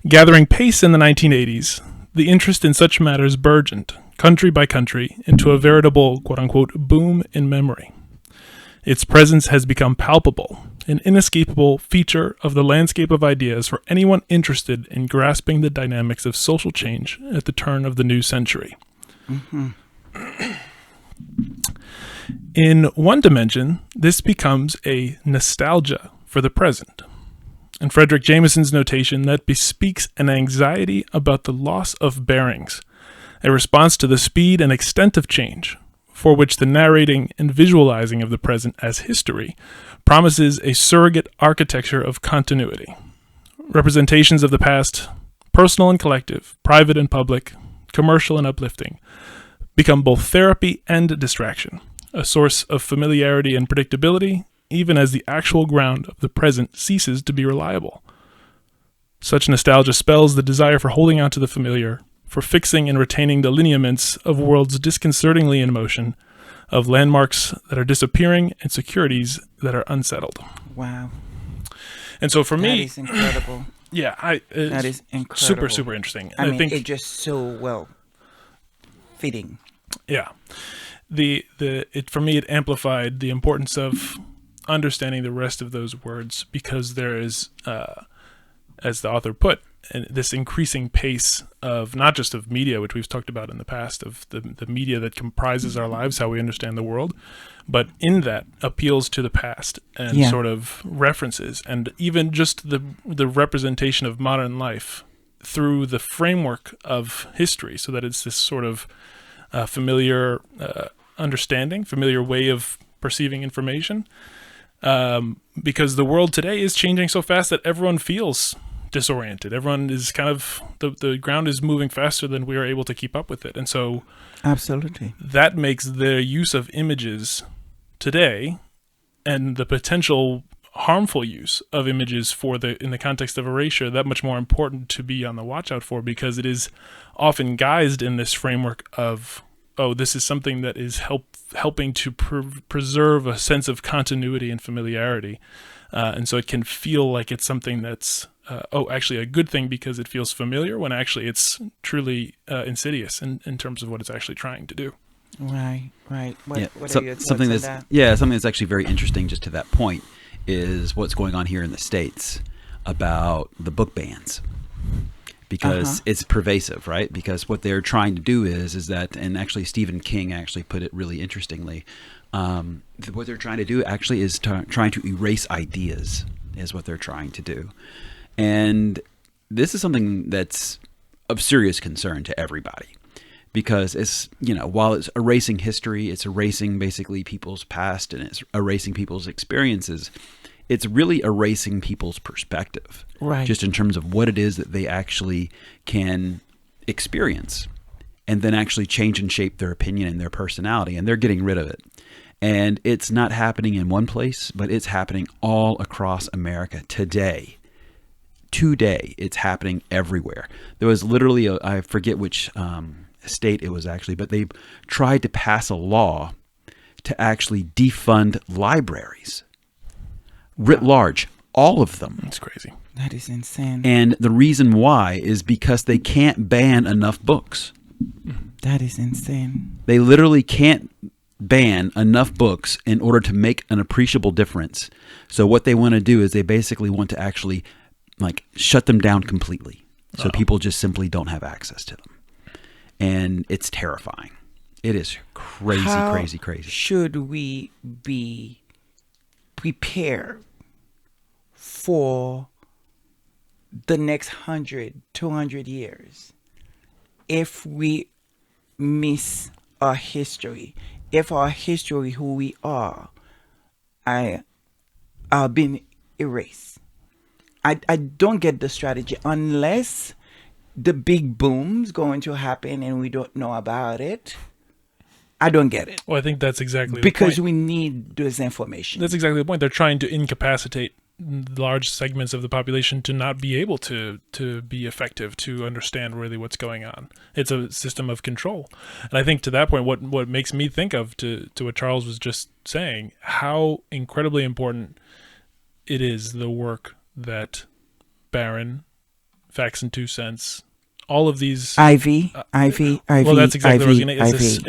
Gathering pace in the 1980s, the interest in such matters burgeoned, country by country, into a veritable quote-unquote boom in memory. Its presence has become palpable, an inescapable feature of the landscape of ideas for anyone interested in grasping the dynamics of social change at the turn of the new century. Mm-hmm. In one dimension, this becomes a nostalgia for the present. In Frederick Jameson's notation, that bespeaks an anxiety about the loss of bearings, a response to the speed and extent of change, for which the narrating and visualizing of the present as history promises a surrogate architecture of continuity. Representations of the past, personal and collective, private and public, commercial and uplifting, become both therapy and distraction, a source of familiarity and predictability, even as the actual ground of the present ceases to be reliable. Such nostalgia spells the desire for holding on to the familiar, for fixing and retaining the lineaments of worlds disconcertingly in motion, of landmarks that are disappearing and securities that are unsettled. Wow. And so for me... That is incredible. Yeah, that is incredible. Super interesting. I think it's just so well fitting. Yeah. For me, it amplified the importance of understanding the rest of those words, because there is, as the author put, this increasing pace of not just of media, which we've talked about in the past, of the media that comprises our lives, how we understand the world, but in that appeals to the past and sort of references, and even just the representation of modern life through the framework of history, so that it's this sort of familiar understanding, familiar way of perceiving information. Because the world today is changing so fast that everyone feels disoriented. Everyone is kind of, the ground is moving faster than we are able to keep up with it. And so absolutely, that makes the use of images today and the potential harmful use of images in the context of erasure that much more important to be on the watch out for, because it is often guised in this framework of, oh, this is something that is helping to preserve a sense of continuity and familiarity. And so it can feel like it's something that's, actually a good thing because it feels familiar, when actually it's truly insidious in terms of what it's actually trying to do. Right. What are your thoughts on that? Yeah, something that's actually very interesting just to that point is what's going on here in the States about the book bans. Because it's pervasive, right? Because what they're trying to do is that, and actually Stephen King actually put it really interestingly, what they're trying to do actually is trying to erase ideas, is what they're trying to do. And this is something that's of serious concern to everybody, because it's, while it's erasing history, it's erasing basically people's past, and it's erasing people's experiences. It's really erasing people's perspective, right? Just in terms of what it is that they actually can experience, and then actually change and shape their opinion and their personality, and they're getting rid of it. And it's not happening in one place, but it's happening all across America today. Today, it's happening everywhere. There was literally, I forget which state it was actually, but they tried to pass a law to actually defund libraries. Writ large, all of them. That's crazy. That is insane. And the reason why is because they can't ban enough books. That is insane. They literally can't ban enough books in order to make an appreciable difference. So what they want to do is they basically want to actually shut them down completely. So people just simply don't have access to them. And it's terrifying. It is crazy, crazy. Should we be prepared for the next 100, 200 years if we miss our history, if our history, who we are being erased? I don't get the strategy unless the big boom's going to happen and we don't know about it. I don't get it. Well, I think that's exactly because the point. We need this information. That's exactly the point. They're trying to incapacitate large segments of the population to not be able to be effective, to understand really what's going on. It's a system of control. And I think to that point, what makes me think of to what Charles was just saying, how incredibly important it is, the work that Barron, Facts and 2 Cents, all of these Ivy. Well, that's exactly what I was going to say.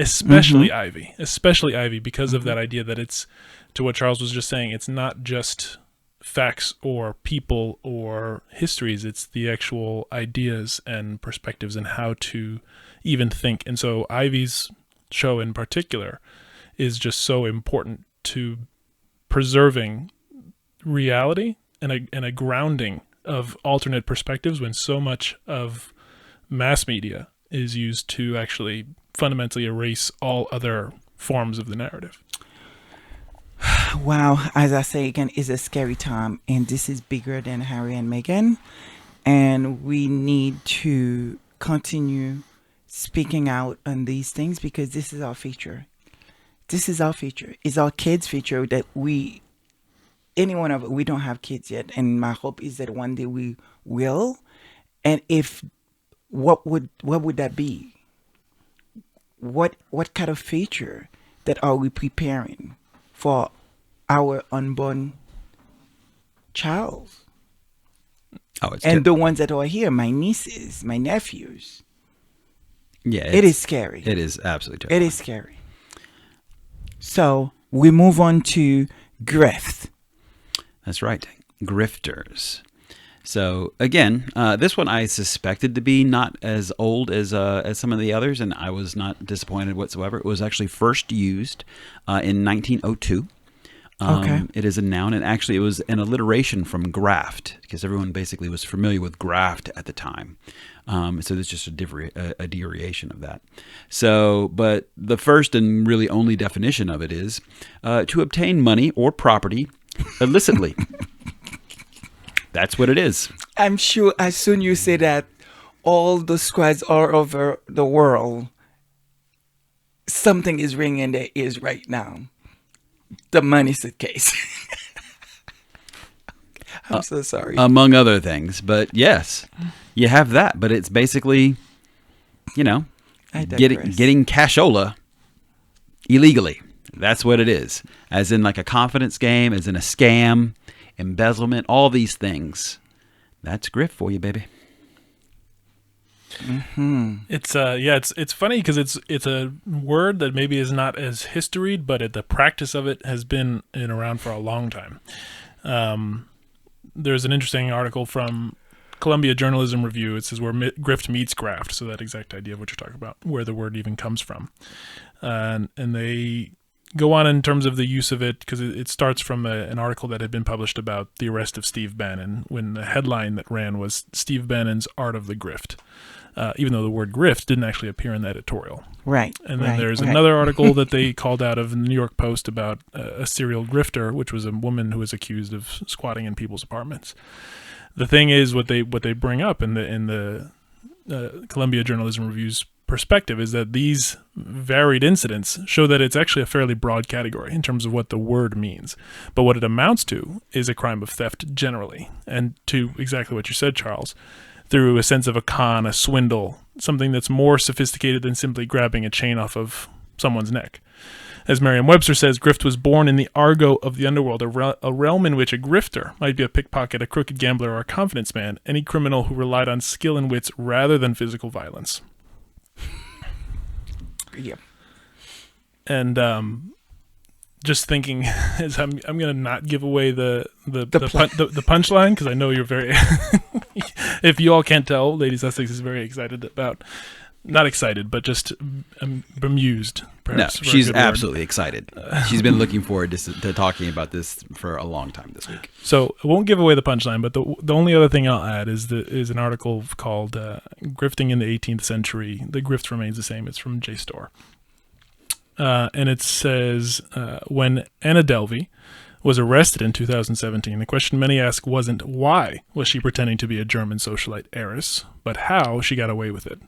Especially Ivy, because of that idea that it's, to what Charles was just saying, it's not just facts or people or histories, it's the actual ideas and perspectives and how to even think. And so Ivy's show in particular is just so important to preserving reality and a grounding of alternate perspectives, when so much of mass media is used to actually fundamentally erase all other forms of the narrative. Wow, as I say again, it's a scary time, and this is bigger than Harry and Meghan, and we need to continue speaking out on these things because this is our future. This is our future. It's our kids' future that we don't have kids yet, and my hope is that one day we will. And if what would that be? What kind of future that are we preparing for our unborn child? And the ones that are here, my nieces, my nephews. Yeah, it is scary. It is absolutely terrifying. It is scary. So we move on to grift. That's right, grifters. So again, this one I suspected to be not as old as some of the others, and I was not disappointed whatsoever. It was actually first used in 1902. Okay. It is a noun, and actually it was an alliteration from graft, because everyone basically was familiar with graft at the time. So there's just a derivation of that. So, but the first and really only definition of it is to obtain money or property illicitly. That's what it is. I'm sure as soon you say that, all the squads all over the world, something is ringing in their ears right now. The money suitcase. I'm so sorry. Among other things. But yes, you have that. But it's basically, getting cashola illegally. That's what it is. As in like a confidence game, as in a scam, embezzlement, all these things. That's grift for you, baby. Mm-hmm. It's funny because it's a word that maybe is not as historied, but the practice of it has been around for a long time. There's an interesting article from Columbia Journalism Review. It says where grift meets graft, so that exact idea of what you're talking about, where the word even comes from, and they go on in terms of the use of it, because it starts from an article that had been published about the arrest of Steve Bannon, when the headline that ran was Steve Bannon's Art of the Grift, even though the word grift didn't actually appear in the editorial. Right. And then there's another article that they called out of the New York Post about a serial grifter, which was a woman who was accused of squatting in people's apartments. The thing is, what they bring up in the Columbia Journalism Review's perspective is that these varied incidents show that it's actually a fairly broad category in terms of what the word means. But what it amounts to is a crime of theft generally. And to exactly what you said, Charles, through a sense of a con, a swindle, something that's more sophisticated than simply grabbing a chain off of someone's neck. As Merriam-Webster says, grift was born in the argot of the underworld, a realm in which a grifter might be a pickpocket, a crooked gambler, or a confidence man, any criminal who relied on skill and wits rather than physical violence. Yeah. And just thinking, as I'm going to not give away the punchline, because I know you're very. If you all can't tell, Lady Sussex is very excited about. Not excited, but just bemused. Perhaps, no, she's absolutely excited. She's been looking forward to talking about this for a long time this week. So I won't give away the punchline, but the only other thing I'll add is an article called "Grifting in the 18th Century: The Grift Remains the Same." It's from JSTOR, and it says when Anna Delvey was arrested in 2017. The question many ask wasn't why was she pretending to be a German socialite heiress, but how she got away with it.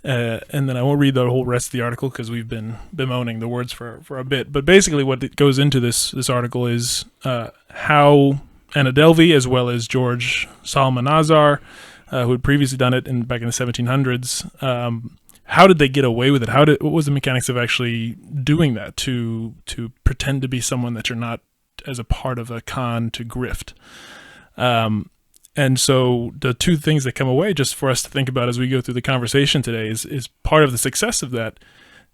And then I won't read the whole rest of the article because we've been bemoaning the words for a bit. But basically what it goes into this article is how Anna Delvey, as well as George Psalmanazar, who had previously done it back in the 1700s, how did they get away with it? What was the mechanics of actually doing that, to pretend to be someone that you're not as a part of a con, to grift? And so the two things that come away just for us to think about as we go through the conversation today is part of the success of that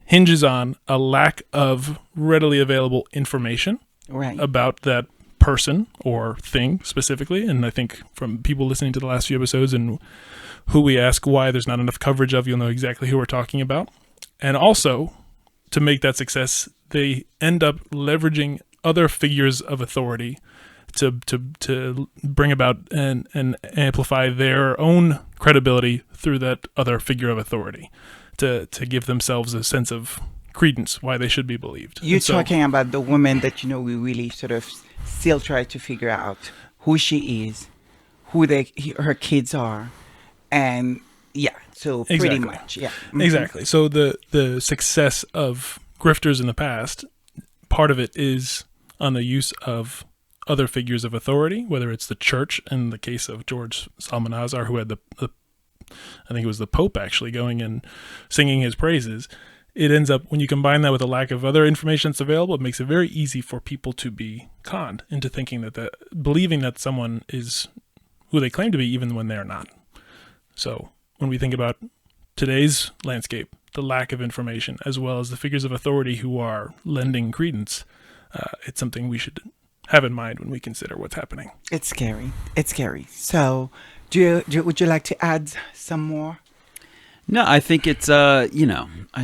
hinges on a lack of readily available information about that person or thing specifically. And I think from people listening to the last few episodes and who we ask why there's not enough coverage of, you'll know exactly who we're talking about. And also, to make that success, they end up leveraging other figures of authority to bring about and amplify their own credibility through that other figure of authority, to give themselves a sense of credence, why they should be believed. You're talking about the woman that, we really sort of still try to figure out who she is, who her kids are, and pretty much, yeah. Mm-hmm. Exactly. So the success of grifters in the past, part of it is on the use of other figures of authority, whether it's the church in the case of George Psalmanazar, who had I think it was the Pope actually going and singing his praises. It ends up, when you combine that with a lack of other information that's available, it makes it very easy for people to be conned into thinking believing that someone is who they claim to be, even when they're not. So when we think about today's landscape, the lack of information, as well as the figures of authority who are lending credence, it's something we should have in mind when we consider what's happening. It's scary. So would you like to add some more? No, I think it's, I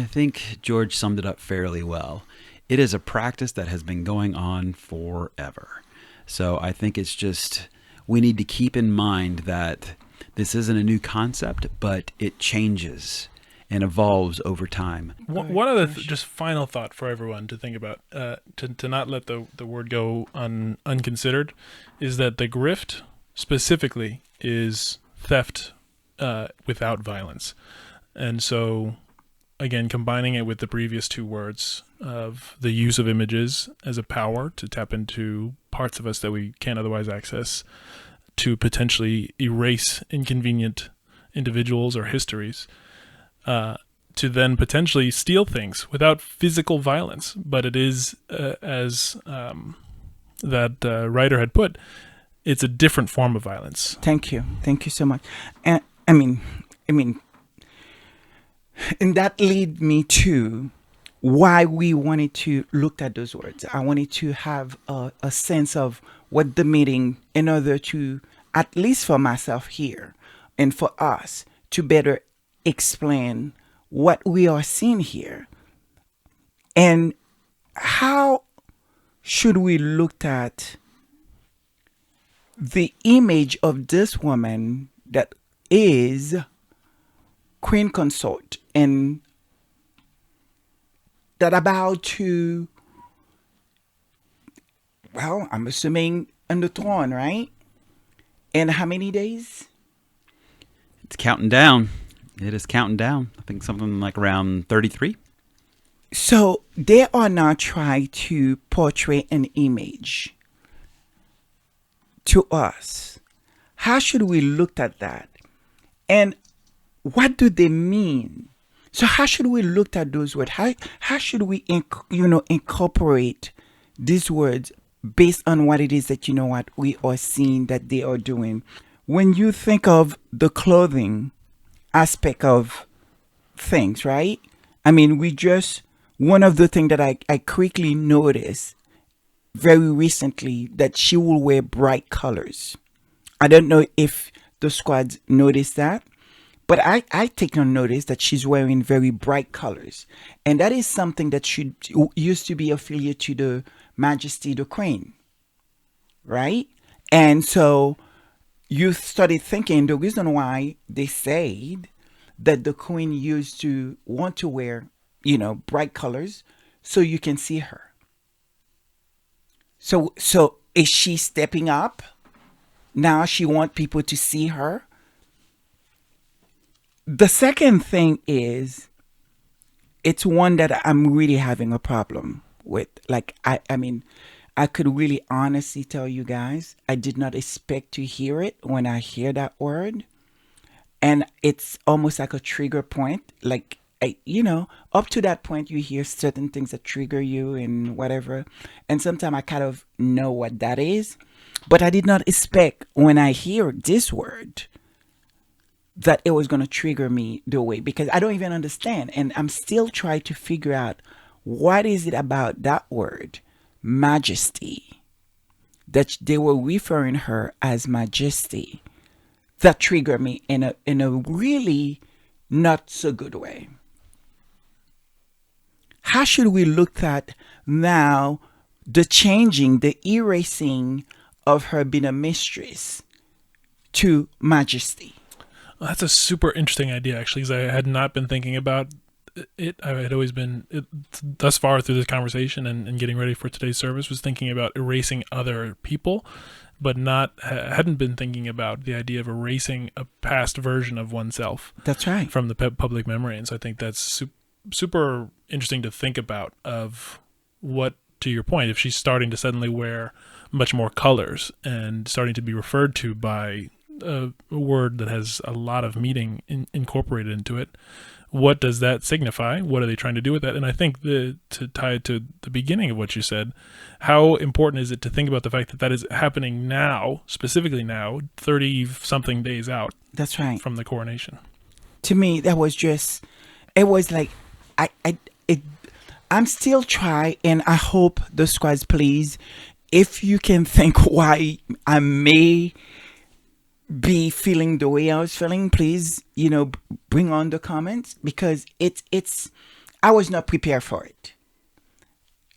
think George summed it up fairly well. It is a practice that has been going on forever. So I think it's just, we need to keep in mind that this isn't a new concept, but it changes and evolves over time. One other just final thought for everyone to think about, to not let the word go unconsidered, is that the grift specifically is theft without violence. And so, again, combining it with the previous two words of the use of images as a power to tap into parts of us that we can't otherwise access, to potentially erase inconvenient individuals or histories, to then potentially steal things without physical violence. But it is, as that writer had put, it's a different form of violence. Thank you so much. And I mean, and that lead me to why we wanted to look at those words. I wanted to have a sense of what the meaning, in order to, at least for myself here and for us, to better explain what we are seeing here. And how should we look at the image of this woman that is Queen Consort, and that about to, well, I'm assuming on the throne, right? In how many days? It's counting down. It is counting down. I think something like around 33. So they are now trying to portray an image to us. How should we look at that? And what do they mean? So how should we look at those words? How should we incorporate these words based on what it is that we are seeing that they are doing? When you think of the clothing aspect of things, right? I mean, one of the things that I quickly noticed very recently, that she will wear bright colors. I don't know if the squads noticed that, but I take on notice that she's wearing very bright colors. And that is something that used to be affiliated to the Majesty, the Queen, right? And so you started thinking the reason why they said that the Queen used to want to wear, bright colors so you can see her. So is she stepping up? Now she wants people to see her. The second thing is, it's one that I'm really having a problem with. Like, I mean, I could really honestly tell you guys, I did not expect to hear it when I hear that word. And it's almost like a trigger point. Like, up to that point, you hear certain things that trigger you and whatever. And sometimes I kind of know what that is. But I did not expect when I hear this word that it was going to trigger me the way, because I don't even understand. And I'm still trying to figure out what is it about that word, majesty, that they were referring her as majesty, that triggered me in a really not so good way. How should we look at now the changing, the erasing of her being a mistress to majesty? Well, that's a super interesting idea, actually, because I had not been thinking about it. I had always been, thus far through this conversation and getting ready for today's service, was thinking about erasing other people, but hadn't been thinking about the idea of erasing a past version of oneself. That's right. From the public memory. And so I think that's super interesting to think about, of what, to your point, if she's starting to suddenly wear much more colors and starting to be referred to by a word that has a lot of meaning incorporated into it, what does that signify? What are they trying to do with that? And I think to tie it to the beginning of what you said, how important is it to think about the fact that that is happening now, specifically now, 30-something days out. That's right. From the coronation. To me, that was just, it was like, I'm still trying, and I hope the squads, please, if you can think why I may be feeling the way I was feeling, please, bring on the comments, because I was not prepared for it.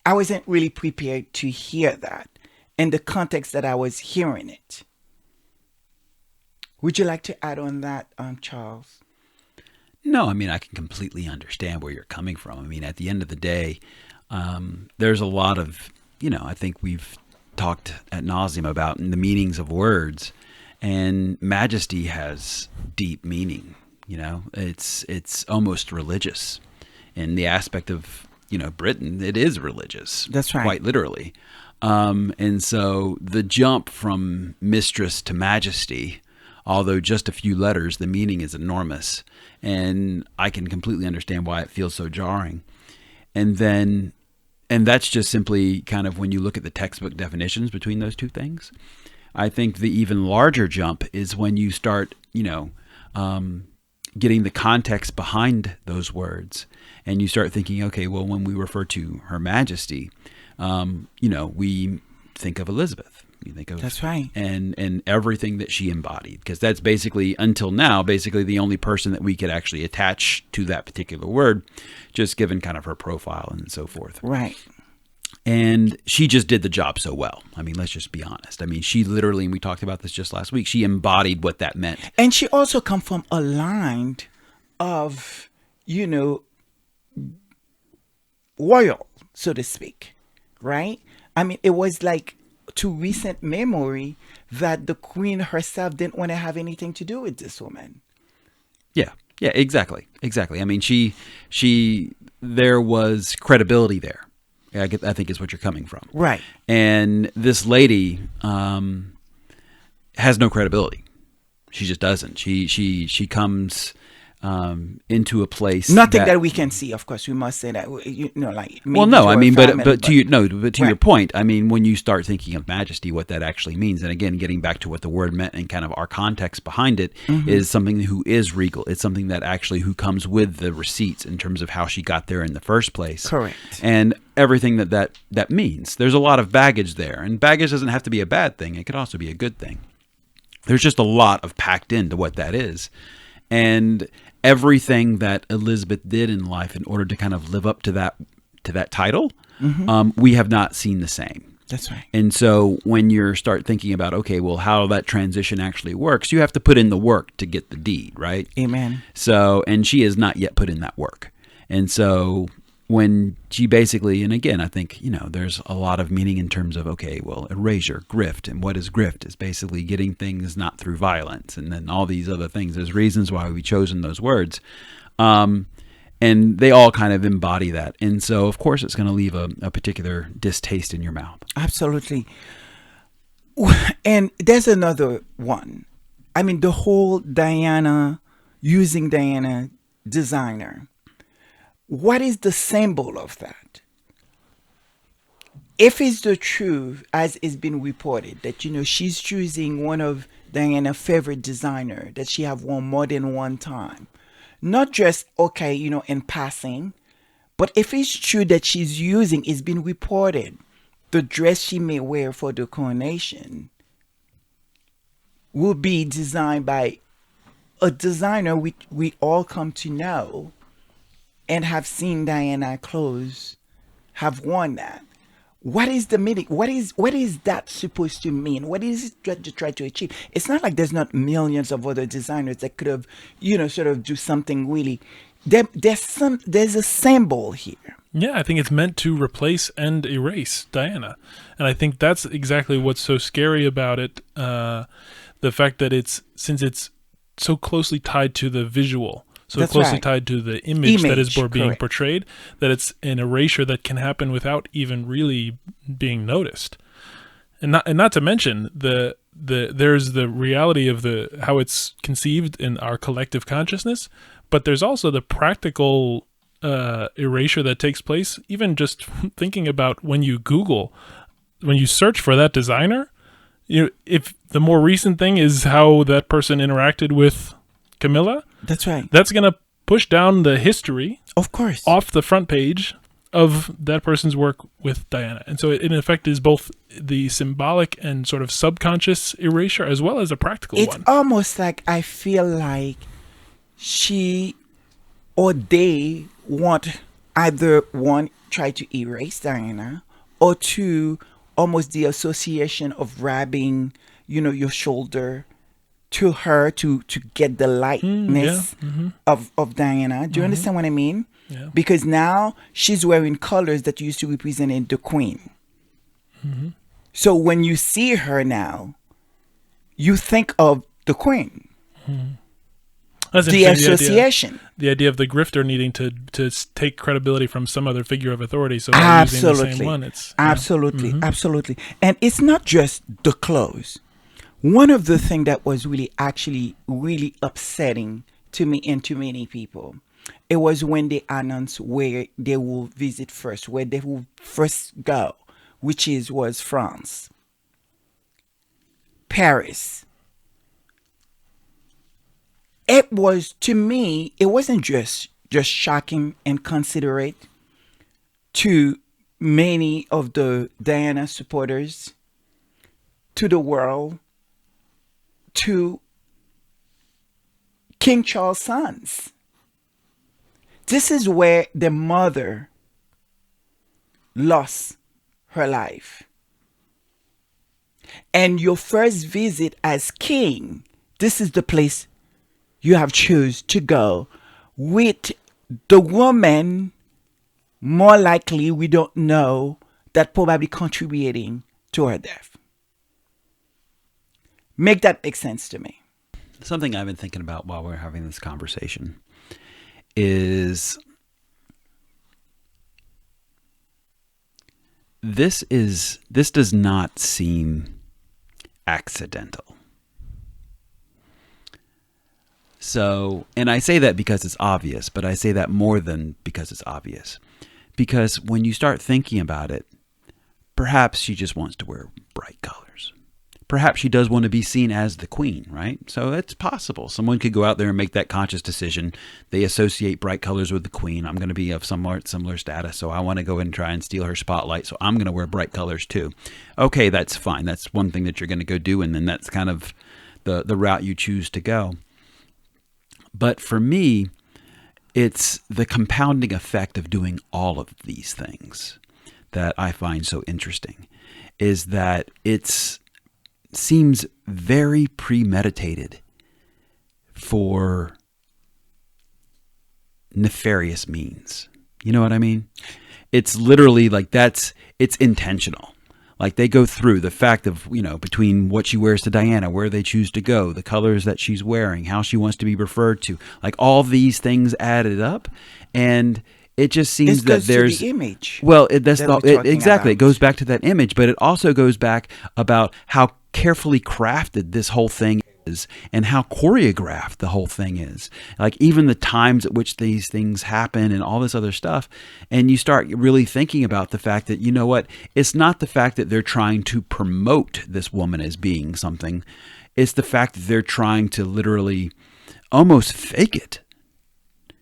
I wasn't really prepared to hear that in the context that I was hearing it. Would you like to add on that, Charles? No, I mean, I can completely understand where you're coming from. I mean, at the end of the day, there's a lot of, I think we've talked ad nauseum about the meanings of words, and majesty has deep meaning. It's almost religious in the aspect of, Britain. It is religious. That's right. Quite literally. And so the jump from mistress to majesty, although just a few letters, the meaning is enormous. And I can completely understand why it feels so jarring. And that's just simply kind of when you look at the textbook definitions between those two things. I think the even larger jump is when you start, getting the context behind those words, and you start thinking, okay, well, when we refer to Her Majesty, we think of Elizabeth. You think of, that's right, and everything that she embodied, because that's basically, until now, the only person that we could actually attach to that particular word, just given kind of her profile and so forth. Right. And she just did the job so well. I mean, let's just be honest. I mean, she literally, and we talked about this just last week, she embodied what that meant. And she also come from a line of, royal, so to speak, right? I mean, it was like, to recent memory, that the queen herself didn't want to have anything to do with this woman. Yeah, exactly. I mean, there was credibility there. I think is what you're coming from. Right. And this lady has no credibility. She just doesn't. She comes into a place. Nothing that we can see. Of course, we must say that. Well, no, I mean, but to your point, I mean, when you start thinking of majesty, what that actually means, and again, getting back to what the word meant and kind of our context behind it, is something who is regal. It's something that actually who comes with the receipts in terms of how she got there in the first place. Correct. And everything that means. There's a lot of baggage there, and baggage doesn't have to be a bad thing. It could also be a good thing. There's just a lot of packed into what that is. And everything that Elizabeth did in life in order to kind of live up to that title, we have not seen the same. That's right. And so when you start thinking about, okay, well, how that transition actually works, you have to put in the work to get the deed, right? Amen. So, and she has not yet put in that work. And so when she basically, and again, I think, there's a lot of meaning in terms of, okay, well, erasure, grift. And what is grift? Is basically getting things not through violence. And then all these other things. There's reasons why we've chosen those words. And they all kind of embody that. And so, of course, it's going to leave a particular distaste in your mouth. Absolutely. And there's another one. I mean, the whole using Diana designer. What is the symbol of that? If it's the truth, as it's been reported, that, she's choosing one of Diana's favorite designer that she have worn more than one time. Not just, okay, in passing, but if it's true that she's using, it's been reported, the dress she may wear for the coronation will be designed by a designer we all come to know and have seen Diana clothes, have worn that. What is the meaning? What is that supposed to mean? What is it to try to achieve? It's not like there's not millions of other designers that could have, sort of do something really. There's a symbol here. Yeah, I think it's meant to replace and erase Diana, and I think that's exactly what's so scary about it. The fact that since it's so closely tied to the visual. So That's closely right. tied to the image that is being correct. portrayed, that it's an erasure that can happen without even really being noticed. And not to mention there's the reality of how it's conceived in our collective consciousness, but there's also the practical erasure that takes place. Even just thinking about when you search for that designer, if the more recent thing is how that person interacted with Camilla, That's right. that's going to push down the history Of course. off the front page of that person's work with Diana. And so it in effect is both the symbolic and sort of subconscious erasure as well as a practical It's one. almost like I feel like she or they want either one, try to erase Diana, or two, almost the association of grabbing, your shoulder to her to get the lightness of Diana. Do you understand what I mean? Yeah. Because now she's wearing colors that used to represent the queen. So when you see her now, you think of the queen. That's The interesting, association. The idea of the grifter needing to take credibility from some other figure of authority. So by using the same one, Absolutely. And it's not just the clothes. One of the things that was really upsetting to me and to many people, it was when they announced where they will visit first, where they will first go, which was France, Paris. It was, to me, it wasn't just shocking and considerate to many of the Diana supporters, to the world, to King Charles' sons. This is where the mother lost her life. And your first visit as king, this is the place you have choose to go with the woman, more likely, we don't know, that probably contributing to her death. Make that make sense to me. Something I've been thinking about while we're having this conversation is this does not seem accidental. So, and I say that because it's obvious, but I say that more than because it's obvious. Because when you start thinking about it, perhaps she just wants to wear bright colors. Perhaps she does want to be seen as the queen, right? So it's possible. Someone could go out there and make that conscious decision. They associate bright colors with the queen. I'm going to be of somewhat similar status, so I want to go and try and steal her spotlight, so I'm going to wear bright colors too. Okay, that's fine. That's one thing that you're going to go do, and then that's kind of the route you choose to go. But for me, it's the compounding effect of doing all of these things that I find so interesting, is that it seems very premeditated for nefarious means. You know what I mean? It's literally like it's intentional. Like they go through the fact of, between what she wears to Diana, where they choose to go, the colors that she's wearing, how she wants to be referred to, like all these things added up. And it just seems that there's the image. Well, exactly. About. It goes back to that image, but it also goes back about how carefully crafted this whole thing is and how choreographed the whole thing is. Like even the times at which these things happen and all this other stuff. And you start really thinking about the fact that, it's not the fact that they're trying to promote this woman as being something. It's the fact that they're trying to literally almost fake it.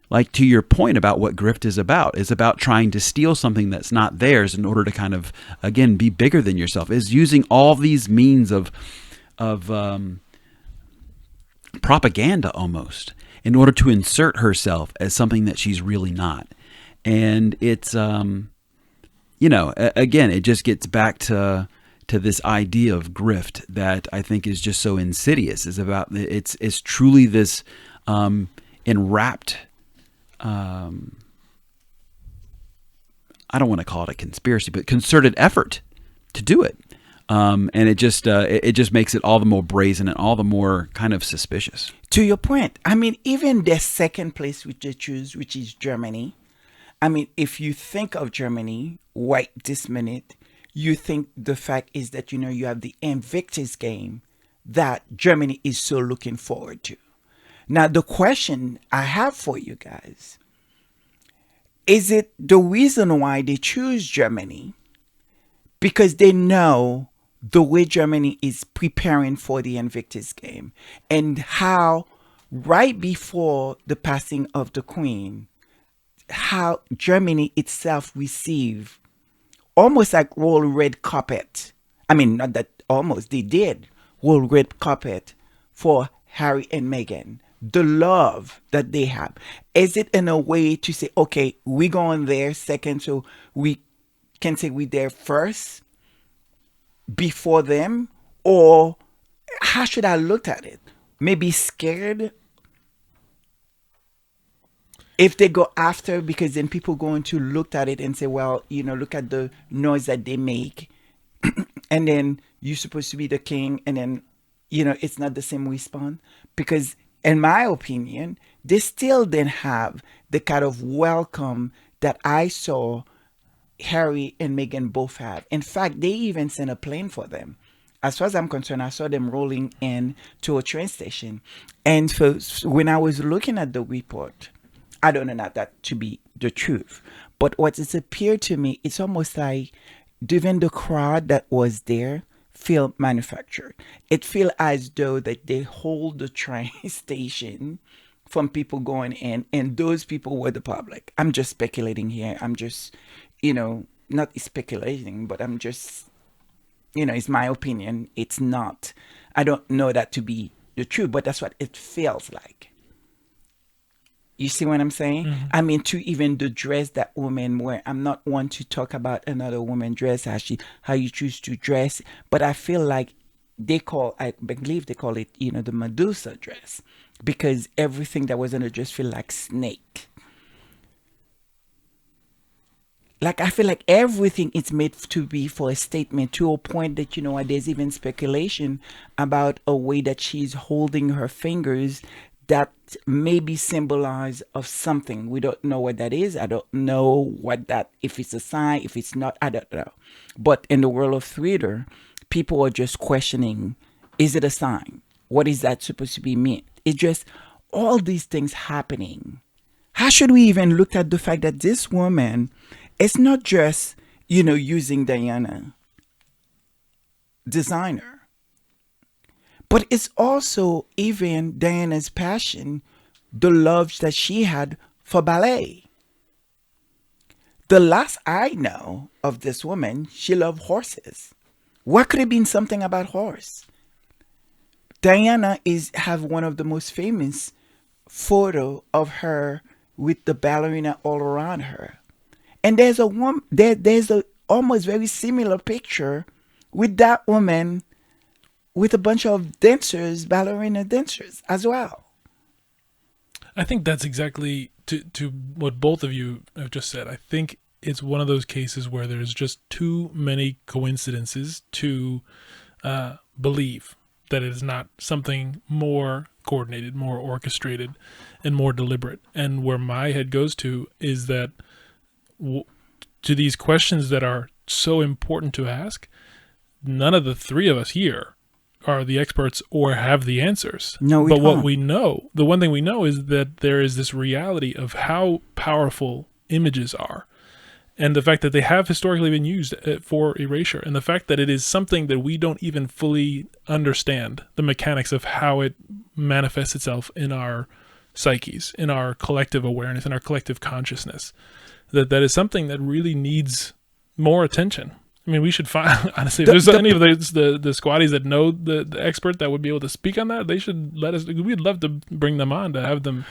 Like to your point about what grift is about trying to steal something that's not theirs in order to kind of, again, be bigger than yourself, is using all these means of propaganda almost in order to insert herself as something that she's really not. And it's, again, it just gets back to this idea of grift that I think is just so insidious. It's truly this enwrapped, I don't want to call it a conspiracy, but concerted effort to do it. And it just makes it all the more brazen and all the more kind of suspicious. To your point, I mean, even the second place which they choose, which is Germany. I mean, if you think of Germany right this minute, you think the fact is that, you have the Invictus game that Germany is so looking forward to. Now, the question I have for you guys, is it the reason why they choose Germany because they know the way Germany is preparing for the Invictus game and how right before the passing of the Queen, how Germany itself received almost like roll red carpet. I mean, not that almost, they did roll red carpet for Harry and Meghan. The love that they have. Is it in a way to say, okay, we're going there second, so we can say we're there first before them? Or how should I look at it? Maybe scared if they go after, because then people going to look at it and say, well, look at the noise that they make. And then you're supposed to be the king. And then, it's not the same response. Because in my opinion, they still didn't have the kind of welcome that I saw Harry and Meghan both have. In fact, they even sent a plane for them. As far as I'm concerned, I saw them rolling in to a train station. And so when I was looking at the report, I don't know that to be the truth. But what it's appeared to me, it's almost like even the crowd that was there feel manufactured. It feels as though that they hold the train station from people going in, and those people were the public. I'm just speculating here. I'm just, not speculating, but I'm just, it's my opinion. It's not. I don't know that to be the truth, but that's what it feels like. You see what I'm saying? Mm-hmm. I mean, to even the dress that women wear. I'm not one to talk about another woman dress, how you choose to dress. But I feel like I believe they call it, the Medusa dress. Because everything that was in the dress feel like snake. Like, I feel like everything is made to be for a statement, to a point that, there's even speculation about a way that she's holding her fingers that maybe symbolize of something. We don't know what that is. I don't know if it's a sign, if it's not, I don't know. But in the world of theater, people are just questioning, is it a sign? What is that supposed to be meant? It's just all these things happening. How should we even look at the fact that this woman is not just, using Diana designer, but it's also even Diana's passion, the love that she had for ballet. The last I know of this woman, she loved horses. What could have been something about horse? Diana have one of the most famous photo of her with the ballerina all around her. And there's a almost very similar picture with that woman with a bunch of dancers, ballerina dancers as well. I think that's exactly to what both of you have just said. I think it's one of those cases where there's just too many coincidences to believe that it is not something more coordinated, more orchestrated, and more deliberate. And where my head goes to is that to these questions that are so important to ask, none of the three of us here are the experts or have the answers. No, but what we know, the one thing we know is that there is this reality of how powerful images are. And the fact that they have historically been used for erasure, and the fact that it is something that we don't even fully understand the mechanics of how it manifests itself in our psyches, in our collective awareness, in our collective consciousness, that is something that really needs more attention. I mean, we should find, honestly, if there's any of the squatties that know the expert that would be able to speak on that, they should let us, we'd love to bring them on to have them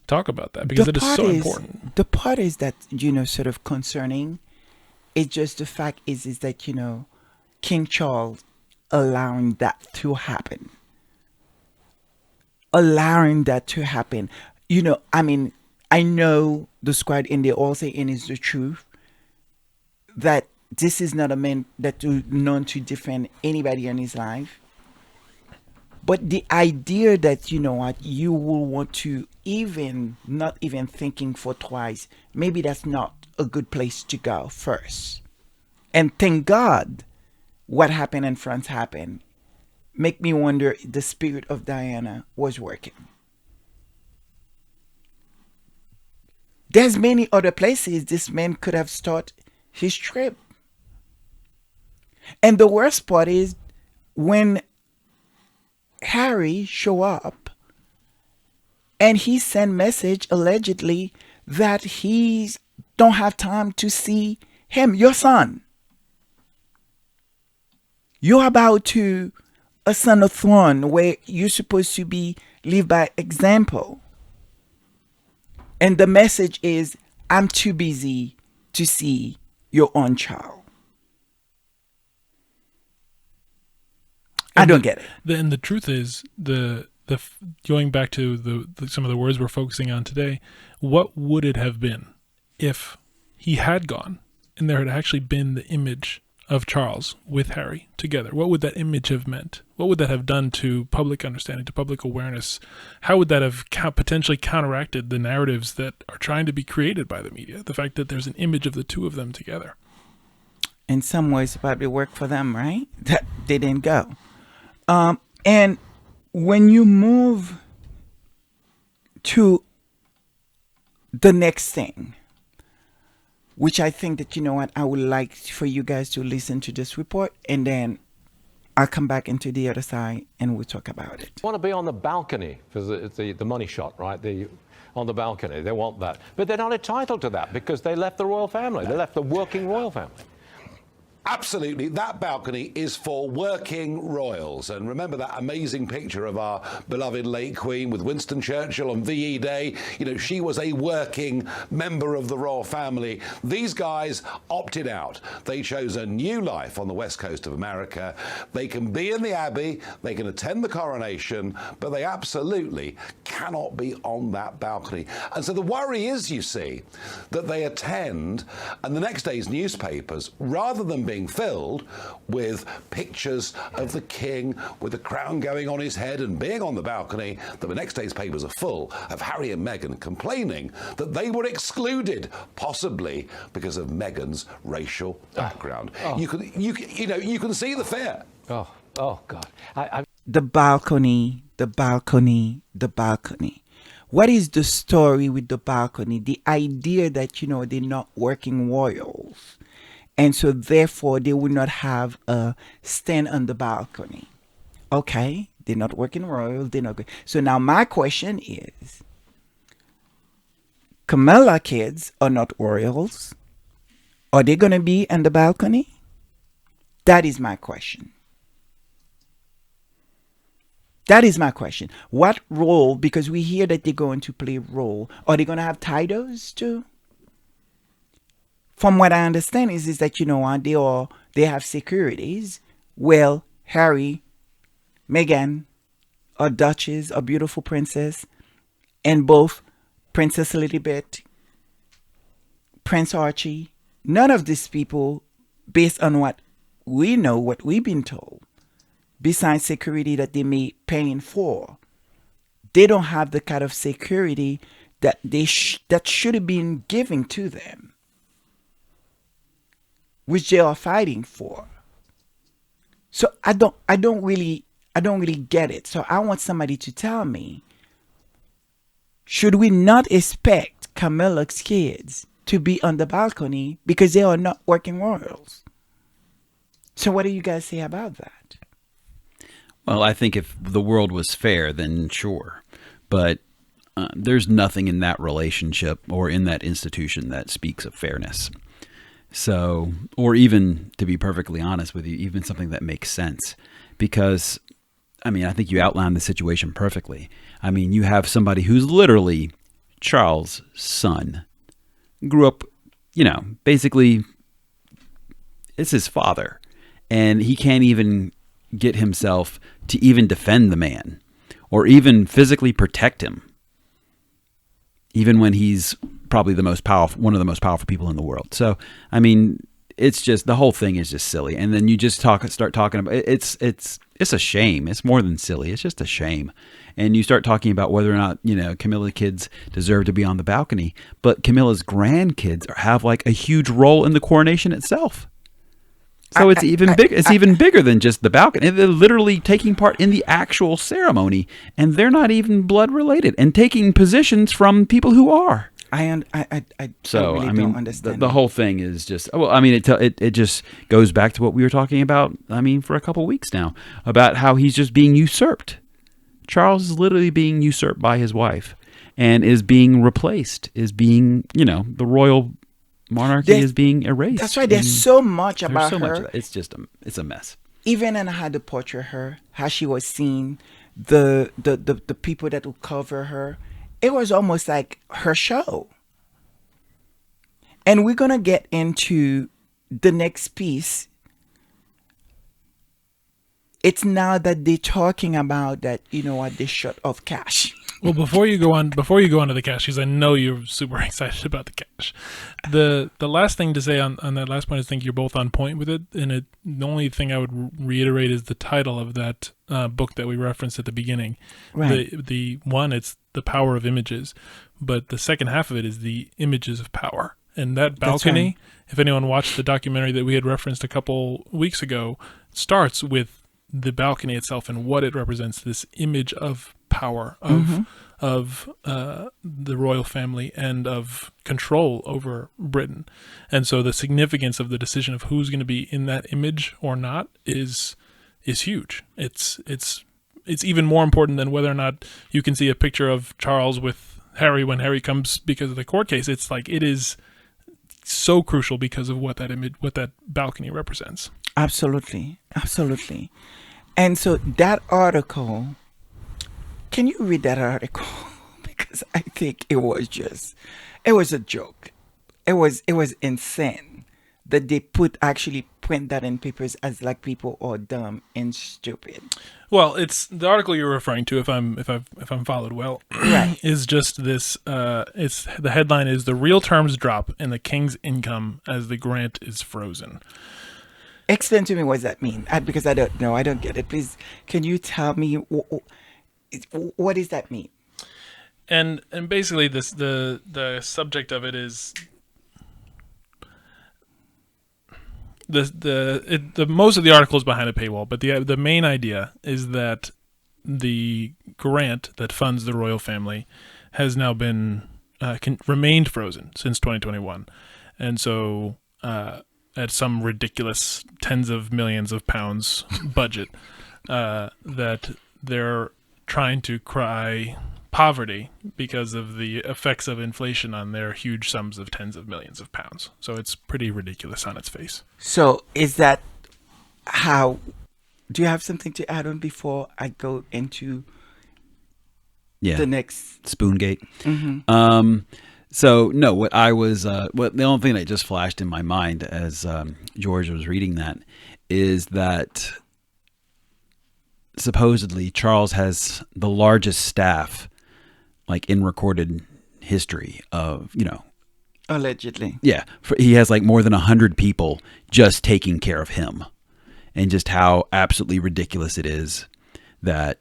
talk about that, because it is so important. The part is that, sort of concerning. It's just the fact is that, King Charles allowing that to happen. Allowing that to happen. I mean, I know the squad and they all say, and it's the truth, that this is not a man that is known to defend anybody in his life. But the idea that, you will want to not even thinking for twice, maybe that's not a good place to go first. And thank God what happened in France happened. Make me wonder if the spirit of Diana was working. There's many other places this man could have started his trip. And the worst part is when Harry show up and he sent message allegedly that he don't have time to see him, your son. You're about to ascend a throne where you're supposed to be live by example. And the message is, I'm too busy to see your own child. I don't get it. And the truth is, the going back to some of the words we're focusing on today, what would it have been if he had gone and there had actually been the image of Charles with Harry together? What would that image have meant? What would that have done to public understanding, to public awareness? How would that have potentially counteracted the narratives that are trying to be created by the media? The fact that there's an image of the two of them together. In some ways, it probably worked for them, right? That they didn't go. And when you move to the next thing, which I think that, I would like for you guys to listen to this report, and then I'll come back into the other side and we'll talk about it. Want to be on the balcony for the money shot, right? On the balcony, they want that. But they're not entitled to that because they left the royal family. They left the working royal family. Absolutely, that balcony is for working royals. And remember that amazing picture of our beloved late Queen with Winston Churchill on VE Day. She was a working member of the royal family. These guys opted out. They chose a new life on the west coast of America. They can be in the Abbey, they can attend the coronation, but they absolutely cannot be on that balcony. And so the worry is, you see, that they attend, and the next day's newspapers, rather than being filled with pictures of the king with the crown going on his head and being on the balcony, the next day's papers are full of Harry and Meghan complaining that they were excluded, possibly because of Meghan's racial background. You can see the fear. Oh God. The balcony. What is the story with the balcony? The idea that, they're not working royals. And so therefore they would not have a stand on the balcony. Okay, they're not working royal, they're not good. So now my question is, Camilla kids are not royals. Are they going to be on the balcony? That is my question. What role, because we hear that they're going to play a role, are they going to have titles too? From what I understand is that, they have securities. Well, Harry, Meghan, a duchess, a beautiful princess, and both Princess Elizabeth, Prince Archie, none of these people, based on what we know, what we've been told, besides security that they may paying for, they don't have the kind of security that that should have been given to them, which they are fighting for. So I don't really get it. So I want somebody to tell me, should we not expect Camilla's kids to be on the balcony because they are not working royals? So what do you guys say about that? Well, I think if the world was fair, then sure. But there's nothing in that relationship or in that institution that speaks of fairness. So, or even, to be perfectly honest with you, even something that makes sense. Because, I mean, I think you outlined the situation perfectly. I mean, you have somebody who's literally Charles' son. Grew up, basically, it's his father. And he can't even get himself to even defend the man or even physically protect him, even when he's probably one of the most powerful people in the world. So, I mean, it's just, the whole thing is just silly. And then you just start talking about it's a shame. It's more than silly. It's just a shame. And you start talking about whether or not, Camilla's kids deserve to be on the balcony, but Camilla's grandkids have like a huge role in the coronation itself. So it's even bigger than just the balcony. They're literally taking part in the actual ceremony, and they're not even blood related, and taking positions from people who are. I don't understand. The whole thing is just, well, I mean, it just goes back to what we were talking about, I mean, for a couple of weeks now, about how he's just being usurped. Charles is literally being usurped by his wife and is being replaced, the royal monarchy is being erased. That's right. There's so much about her. Much of that. It's just it's a mess. Even in how to portray her, how she was seen, the people that would cover her, it was almost like her show. And we're gonna get into the next piece. It's now that they're talking about that, they shut off cash. Well, before you go on to the cash, because I know you're super excited about the cash. The last thing to say on that last point is I think you're both on point with it. And the only thing I would reiterate is the title of that book that we referenced at the beginning. Right. The one, it's The Power of Images, but the second half of it is the images of power. And that balcony, right. If anyone watched the documentary that we had referenced a couple weeks ago, starts with the balcony itself and what it represents, this image of power of the royal family and of control over Britain. And so the significance of the decision of who's going to be in that image or not is huge. It's even more important than whether or not you can see a picture of Charles with Harry when Harry comes because of the court case. It's like, it is so crucial because of what that balcony represents. Absolutely. And so that article, can you read that article? Because I think it was a joke. It was insane that they actually print that in papers as like people are dumb and stupid. Well, it's the article you're referring to, if I'm followed well, right. Is just this. It's the headline is "The Real Terms Drop and the King's Income as the Grant is Frozen." Explain to me what does that mean, because I don't know. I don't get it. Please, can you tell me what does that mean? And basically, the subject of it is the most of the article is behind a paywall, but the main idea is that the grant that funds the royal family has now been remained frozen since 2021, and so. At some ridiculous tens of millions of pounds budget, that they're trying to cry poverty because of the effects of inflation on their huge sums of tens of millions of pounds. So it's pretty ridiculous on its face. So is that how? Do you have something to add on before I go into the next Spoongate? Mm-hmm. So no, what I was, the only thing that just flashed in my mind as George was reading that is that supposedly Charles has the largest staff, like in recorded history of, Allegedly. yeah, he has like more than 100 people just taking care of him, and just how absolutely ridiculous it is that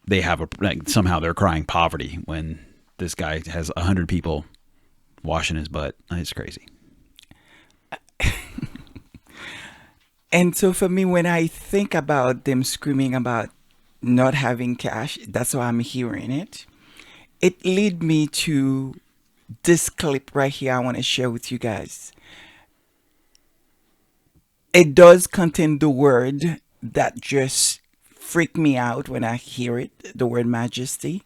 they have somehow they're crying poverty when this guy has 100 people washing his butt. It's crazy. And so for me, when I think about them screaming about not having cash, that's how I'm hearing it. It led me to this clip right here I want to share with you guys. It does contain the word that just freak me out when I hear it, the word majesty.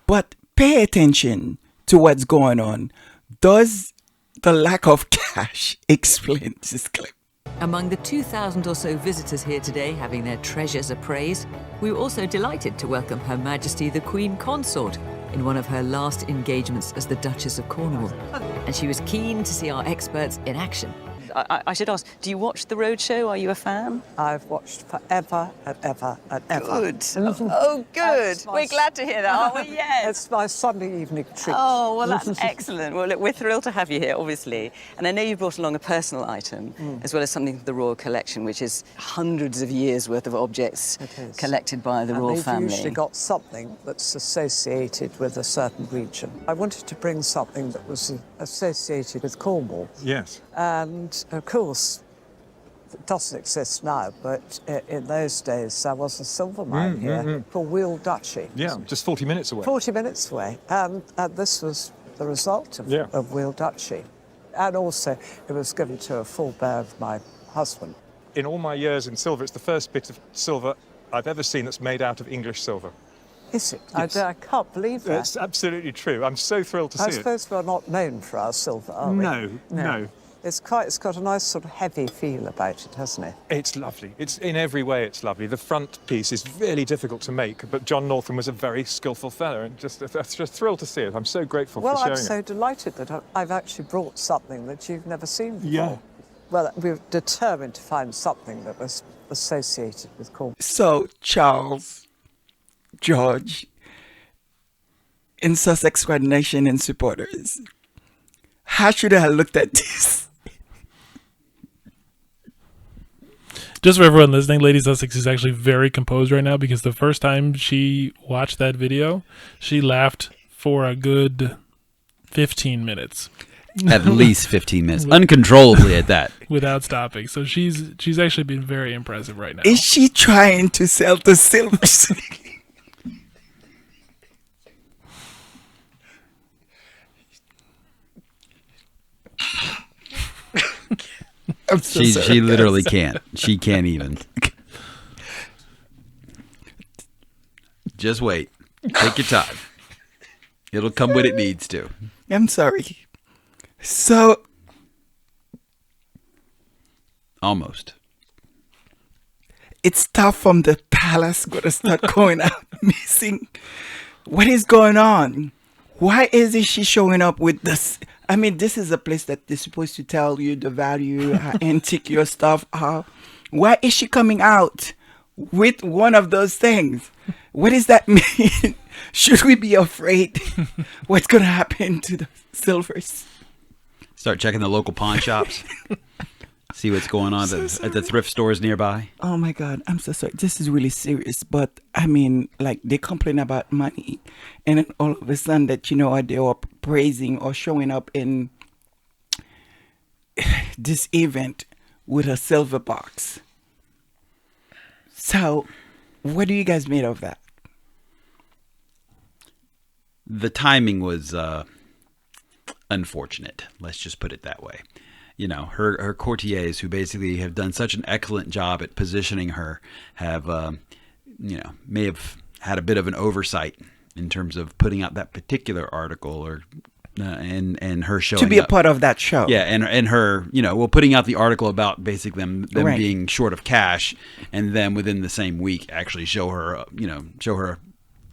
But pay attention to what's going on. Does the lack of cash explain this clip? Among the 2,000 or so visitors here today having their treasures appraised, we were also delighted to welcome Her Majesty the Queen Consort in one of her last engagements as the Duchess of Cornwall. And she was keen to see our experts in action. I should ask, do you watch The Roadshow? Are you a fan? I've watched forever and ever and ever. Good. Oh, good. We're glad to hear that, aren't we? Yes. It's my Sunday evening treat. Oh, well, that's excellent. Well, look, we're thrilled to have you here, obviously. And I know you brought along a personal item, as well as something from the Royal Collection, which is hundreds of years' worth of objects collected by the Royal Family. They've usually got something that's associated with a certain region. I wanted to bring something that was associated with Cornwall. Yes. And, of course, it doesn't exist now, but in those days there was a silver mine here called Wheal Duchy. Yeah, just 40 minutes away. 40 minutes away. And this was the result of Wheal Duchy. And also it was given to a forebear of my husband. In all my years in silver, it's the first bit of silver I've ever seen that's made out of English silver. Is it? Yes. I can't believe that. It's absolutely true. I'm so thrilled to see it. I suppose we're not known for our silver, are we? No. It's got a nice sort of heavy feel about it, hasn't it? It's lovely. It's in every way it's lovely. The front piece is really difficult to make, but John Northam was a very skillful fella, and just thrilled to see it. I'm so grateful for sharing it. Well, I'm so delighted that I've actually brought something that you've never seen before. Yeah. Well, we were determined to find something that was associated with Cornwall. So, Charles, George, in Sussex Squad Nation and supporters, how should I have looked at this? Just for everyone listening, Lady Sussex is actually very composed right now because the first time she watched that video, she laughed for a good 15 minutes. At least 15 minutes, uncontrollably at that. Without stopping. So she's actually been very impressive right now. Is she trying to sell the silver? I'm so sorry, she literally guys. can't. She can't even. Just wait. Take your time. It'll come when it needs to. I'm sorry. So, Almost. it's stuff from the palace going to start going out missing. What is going on? Why isn't she showing up with this? I mean, this is a place that is supposed to tell you the value, how antique your stuff are. Why is she coming out with one of those things? What does that mean? Should we be afraid? What's going to happen to the silvers? Start checking the local pawn shops. See what's going on at the thrift stores nearby. Oh my God, I'm so sorry. This is really serious. But I mean, like, they complain about money, and then all of a sudden that, you know, they are praising or showing up in this event with a silver box. So, what do you guys made of that? The timing was unfortunate. Let's just put it that way. You know, her courtiers, who basically have done such an excellent job at positioning her, have, may have had a bit of an oversight in terms of putting out that particular article, or and her showing To be up. a part of that show. Yeah, and her, putting out the article about basically them Right. being short of cash, and then within the same week actually show her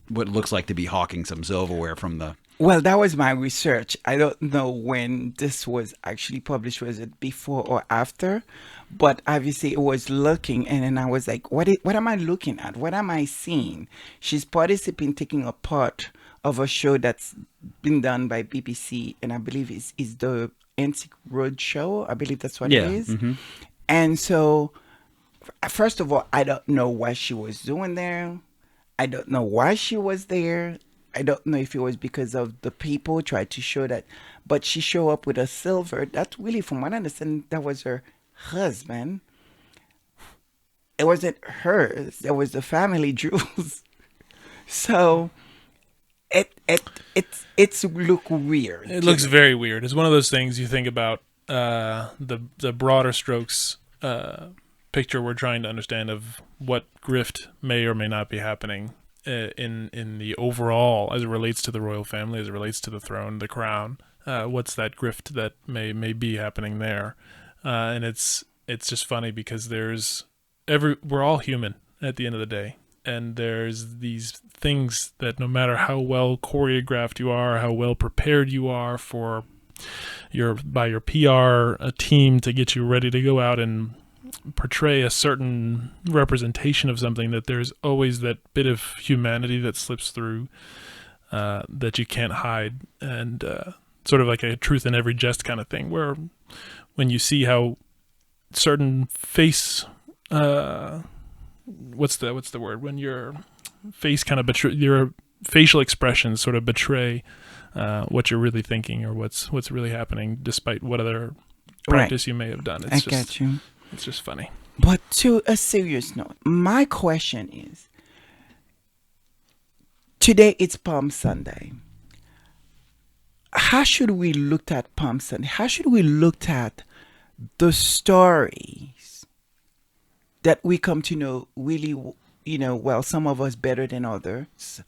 what looks like to be hawking some silverware from the. Well, that was my research. I don't know when this was actually published. Was it before or after? But obviously it was looking, and then I was like, what am I looking at? What am I seeing? She's participating, taking a part of a show that's been done by BBC, and I believe is the Antique Road Show. I believe that's what it is. Mm-hmm. And so, first of all, I don't know what she was doing there. I don't know why she was there. I don't know if it was because of the people tried to show that, but she showed up with a silver. That really, from what I understand, that was her husband. It wasn't hers. That was the family jewels. So it's look weird. It looks very weird. It's one of those things you think about the broader strokes picture we're trying to understand of what grift may or may not be happening in the overall, as it relates to the royal family, as it relates to the throne, the crown. What's that grift that may be happening there? And it's just funny because we're all human at the end of the day. And there's these things that no matter how well choreographed you are, how well prepared you are by your PR team to get you ready to go out and portray a certain representation of something, that there's always that bit of humanity that slips through that you can't hide. And sort of like a truth in every jest kind of thing, where when you see how certain face... what's the word, when your face kind of your facial expressions sort of betray what you're really thinking or what's really happening, despite what other practice you may have done. I get you. It's just funny. But to a serious note, my question is, today it's Palm Sunday. How should we look at Palm Sunday? How should we look at the stories that we come to know really, well, some of us better than others?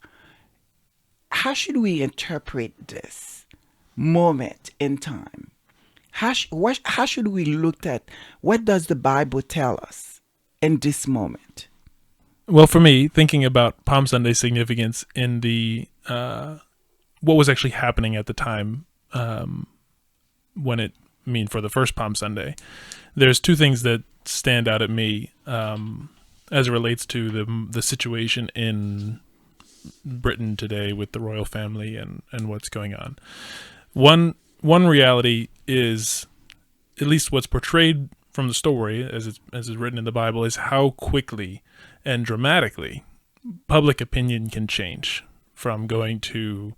How should we interpret this moment in time? How should we look at, what does the Bible tell us in this moment? Well, for me, thinking about Palm Sunday's significance in the what was actually happening at the time for the first Palm Sunday, there's two things that stand out at me as it relates to the situation in Britain today with the royal family and what's going on. One reality is, at least what's portrayed from the story as is written in the Bible, is how quickly and dramatically public opinion can change from going to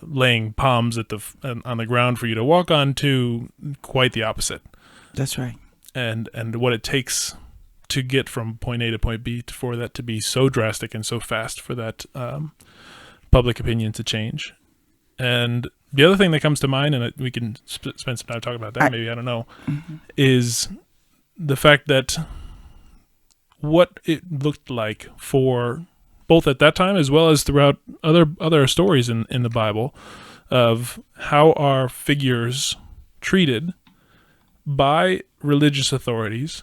laying palms on the ground for you to walk on to quite the opposite. That's right. And what it takes to get from point A to point B for that to be so drastic and so fast for that public opinion to change. And the other thing that comes to mind, and we can spend some time talking about that, I don't know, is the fact that what it looked like for both at that time as well as throughout other stories in the Bible of how are figures treated by religious authorities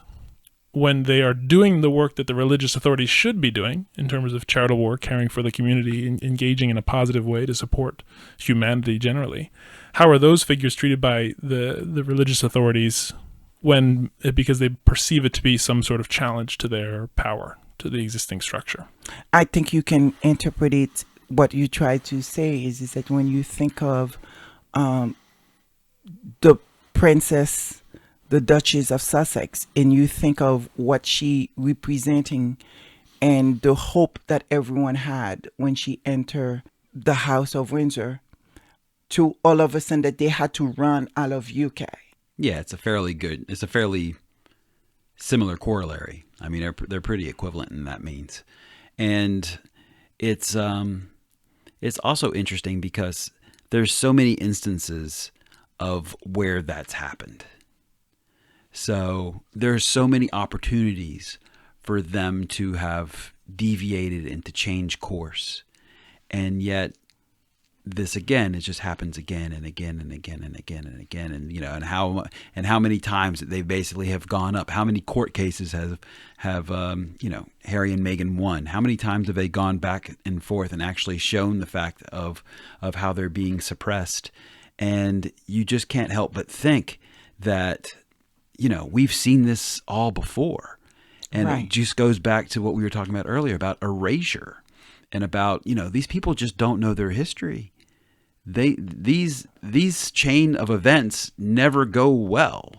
when they are doing the work that the religious authorities should be doing in terms of charitable work, caring for the community, engaging in a positive way to support humanity generally. How are those figures treated by the religious authorities because they perceive it to be some sort of challenge to their power, to the existing structure? I think you can interpret it, what you try to say is that when you think of the princess, the Duchess of Sussex, and you think of what she representing and the hope that everyone had when she entered the House of Windsor, to all of a sudden that they had to run out of UK. Yeah, it's a fairly similar corollary. I mean, they're pretty equivalent in that means. And it's also interesting because there's so many instances of where that's happened. So there's so many opportunities for them to have deviated and to change course. And yet this again, it just happens again and again and again and again and again. And how many times they basically have gone up, how many court cases have Harry and Meghan won? How many times have they gone back and forth and actually shown the fact of how they're being suppressed? And you just can't help but think that, we've seen this all before. And It just goes back to what we were talking about earlier about erasure. and about, these people just don't know their history. These chain of events never go well.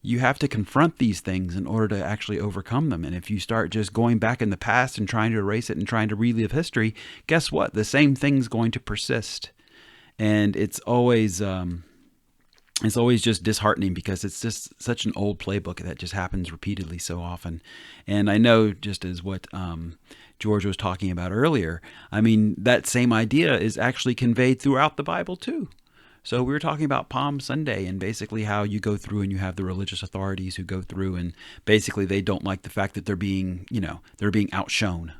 You have to confront these things in order to actually overcome them. And if you start just going back in the past and trying to erase it and trying to relive history, guess what? The same thing's going to persist. And it's always just disheartening because it's just such an old playbook that just happens repeatedly so often. And I know, just as what George was talking about earlier, I mean, that same idea is actually conveyed throughout the Bible too. So we were talking about Palm Sunday and basically how you go through and you have the religious authorities who go through and basically they don't like the fact that they're being outshone,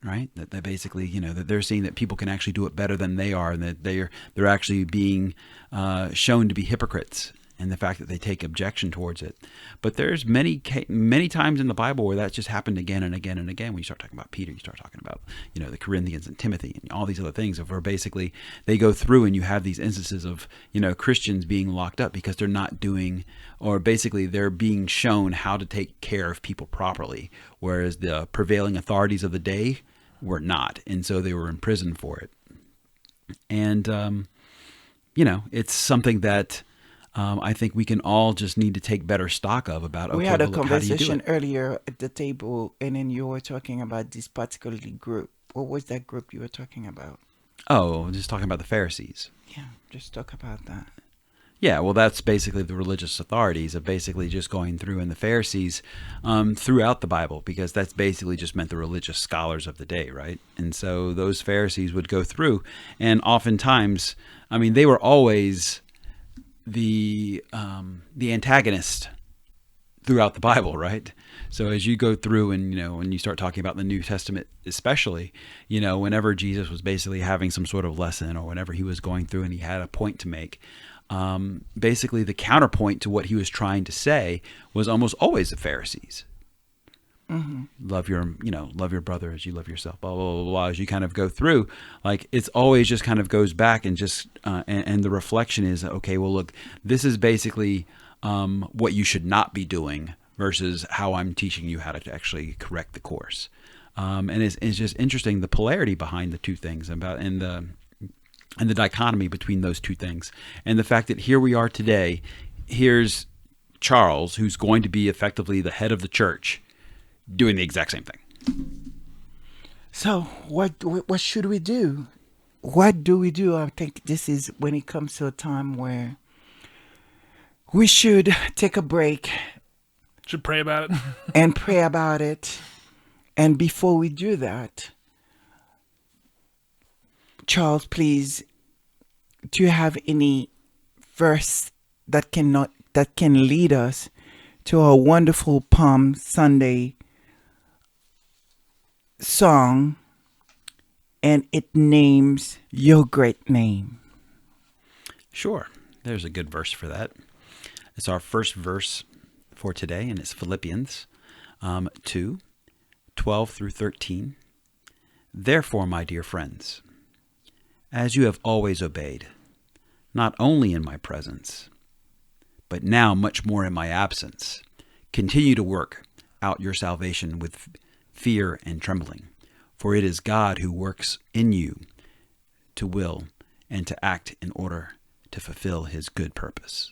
right? That they basically, that they're seeing that people can actually do it better than they are, and that they're actually being shown to be hypocrites, and the fact that they take objection towards it. But there's many times in the Bible where that's just happened again and again and again. When you start talking about Peter, you start talking about, the Corinthians and Timothy and all these other things, where basically they go through and you have these instances of, Christians being locked up because they're not doing, or basically they're being shown how to take care of people properly, whereas the prevailing authorities of the day were not. And so they were in prison for it. And, it's something that, I think we can all just need to take better stock of about. We had a conversation earlier at the table, and then you were talking about this particular group. What was that group you were talking about? Oh, just talking about the Pharisees. Yeah, just talk about that. Yeah, well, that's basically the religious authorities of basically just going through, and the Pharisees throughout the Bible, because that's basically just meant the religious scholars of the day, right? And so those Pharisees would go through, and oftentimes, I mean, they were always the antagonist throughout the Bible, right? So as you go through and, when you start talking about the New Testament, especially, whenever Jesus was basically having some sort of lesson, or whenever he was going through and he had a point to make, basically the counterpoint to what he was trying to say was almost always the Pharisees. Mm-hmm. Love your brother as you love yourself, blah, blah, blah, blah. As you kind of go through, like, it's always just kind of goes back and just, and the reflection is, okay, well, look, this is basically what you should not be doing versus how I'm teaching you how to actually correct the course. And it's just interesting, the polarity behind the two things and the dichotomy between those two things. And the fact that here we are today, here's Charles, who's going to be effectively the head of the church, doing the exact same thing. So what should we do? What do we do? I think this is when it comes to a time where we should take a break. Should pray about it. And pray about it. And before we do that, Charles, please, do you have any verse that can lead us to a wonderful Palm Sunday song, and it names your great name? Sure. There's a good verse for that. It's our first verse for today, and it's Philippians 2, 12 through 13. Therefore, my dear friends, as you have always obeyed, not only in my presence, but now much more in my absence, continue to work out your salvation with fear and trembling, for it is God who works in you to will and to act in order to fulfill his good purpose.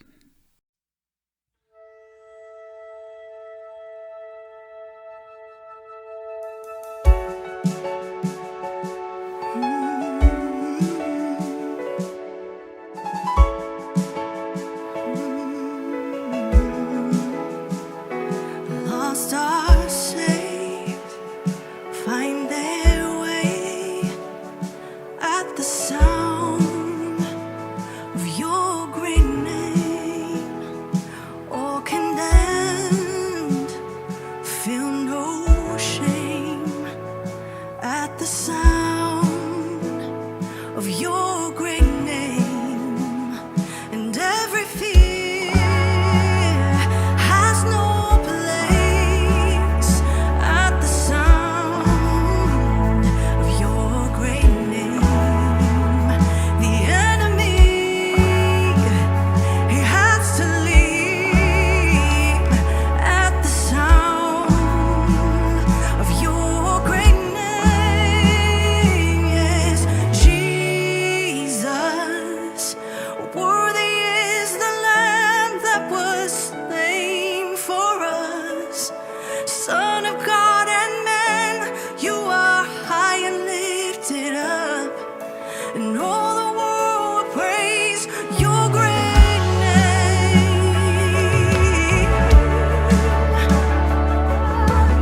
and all the world will praise your great name.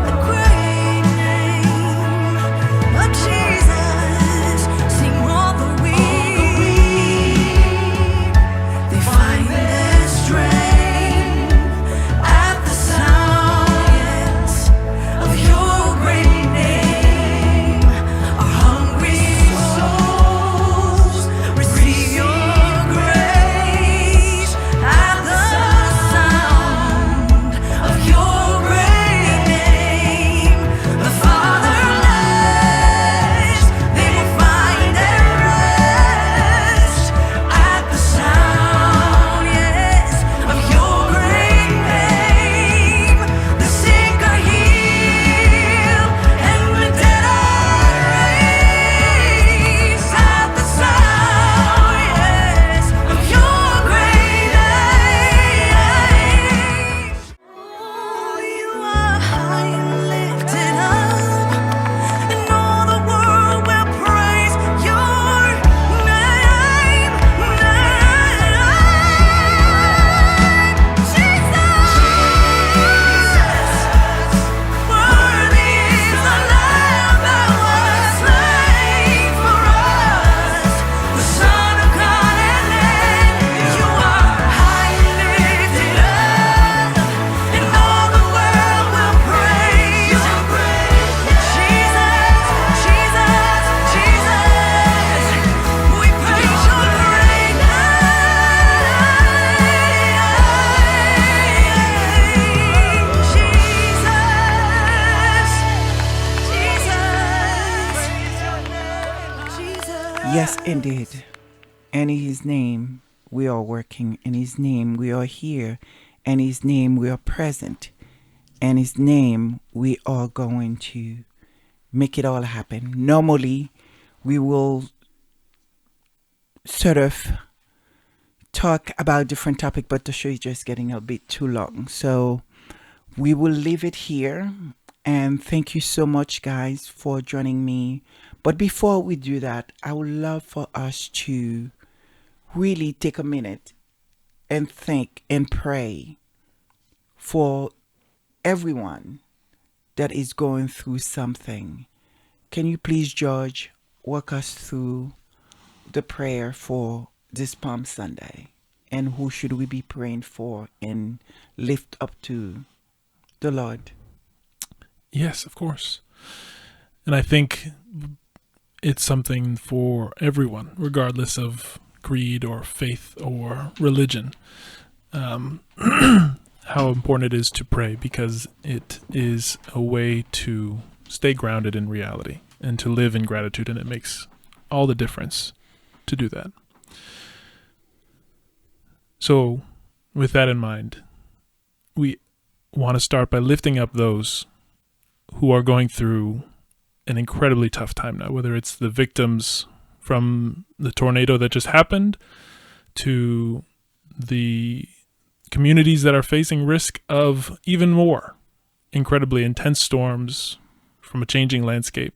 The great name of Jesus. Sing all the weak, they find their strength at the sound, yes, of your great name. Our hungry souls receive your grace at the sound of your great name. The fatherless, they will find their rest at the sound, yes, of your great name. The sick are healed and the dead are raised at the sound, yes, of your great name. Oh, you are high and lifted up, and all the world will praise your name. Worthy is the Lamb that was slain for us, the Son of God, and then you are high and lifted up, and all the world will praise your greatness. Jesus, we praise your Yes, indeed. And in His name, we are working. In His name, we are here. In His name, we are present. In His name, we are going to make it all happen. Normally, we will sort of talk about different topic, but the show is just getting a bit too long. So we will leave it here. And thank you so much, guys, for joining me. But before we do that, I would love for us to really take a minute and think and pray for everyone that is going through something. Can you please, George, walk us through the prayer for this Palm Sunday? And who should we be praying for and lift up to the Lord? Yes, of course. And I think it's something for everyone, regardless of creed or faith or religion. How important it is to pray, because it is a way to stay grounded in reality and to live in gratitude, and it makes all the difference to do that. So with that in mind, we want to start by lifting up those who are going through an incredibly tough time now, whether it's the victims from the tornado that just happened to the communities that are facing risk of even more incredibly intense storms from a changing landscape.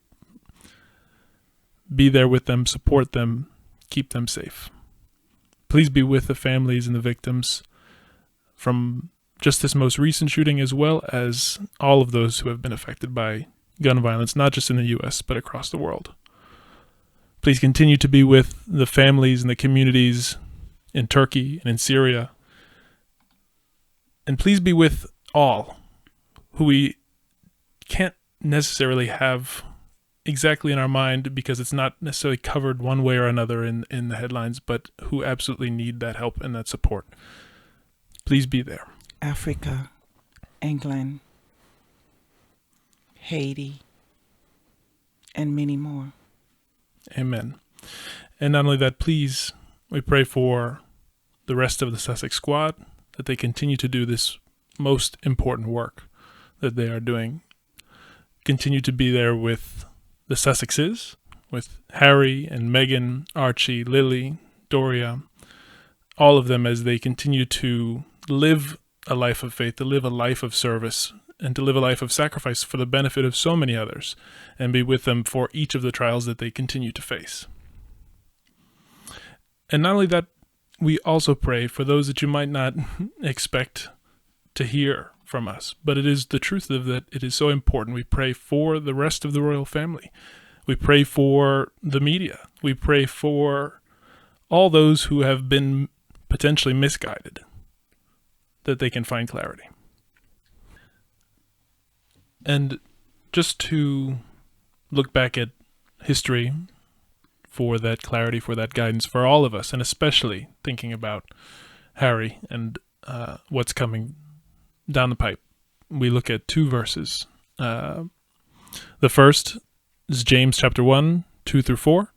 Be there with them, support them, keep them safe. Please be with the families and the victims from just this most recent shooting, as well as all of those who have been affected by gun violence, not just in the U.S., but across the world. Please continue to be with the families and the communities in Turkey and in Syria. And please be with all who we can't necessarily have exactly in our mind because it's not necessarily covered one way or another in the headlines, but who absolutely need that help and that support. Please be there. Africa, England, Haiti, and many more. Amen. And not only that, please, we pray for the rest of the Sussex squad, that they continue to do this most important work that they are doing. Continue to be there with the Sussexes, with Harry and Meghan, Archie, Lily, Doria, all of them as they continue to live a life of faith, to live a life of service, and to live a life of sacrifice for the benefit of so many others, and be with them for each of the trials that they continue to face. And not only that, we also pray for those that you might not expect to hear from us. But it is the truth of that it is so important. We pray for the rest of the royal family. We pray for the media. We pray for all those who have been potentially misguided, that they can find clarity. And just to look back at history for that clarity, for that guidance, for all of us, and especially thinking about Harry and what's coming down the pipe, we look at 2 verses. The first is James chapter 1, 2 through 4.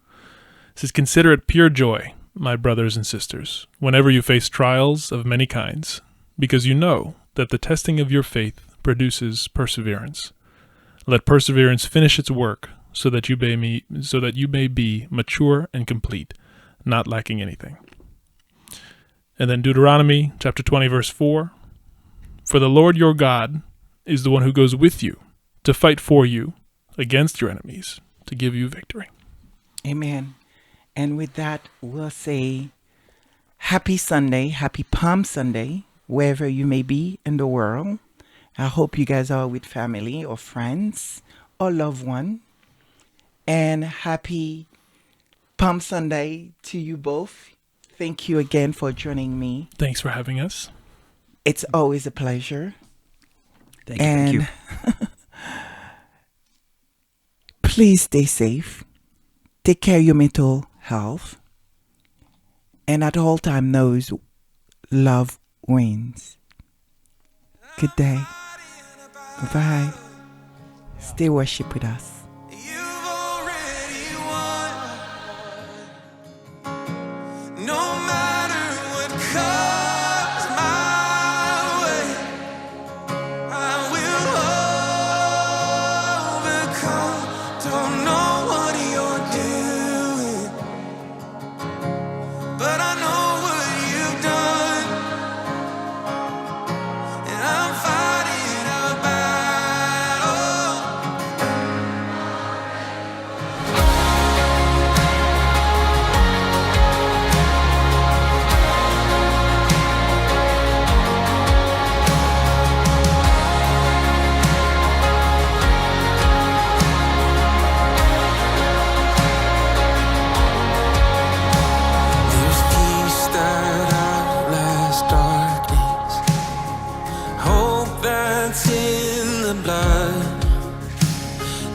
It says, "Consider it pure joy, my brothers and sisters, whenever you face trials of many kinds, because you know that the testing of your faith produces perseverance. Let perseverance finish its work, so that you may be mature and complete, not lacking anything." And then Deuteronomy chapter 20, verse 4, "For the Lord your God is the one who goes with you to fight for you against your enemies, to give you victory." Amen. And with that, we'll say happy Sunday, happy Palm Sunday, wherever you may be in the world. I hope you guys are with family or friends or loved one. And happy Palm Sunday to you both. Thank you again for joining me. Thanks for having us. It's always a pleasure. Thank you. Please stay safe. Take care of your mental health. And at all time knows love wins. Good day. Bye-bye. Stay worship with us.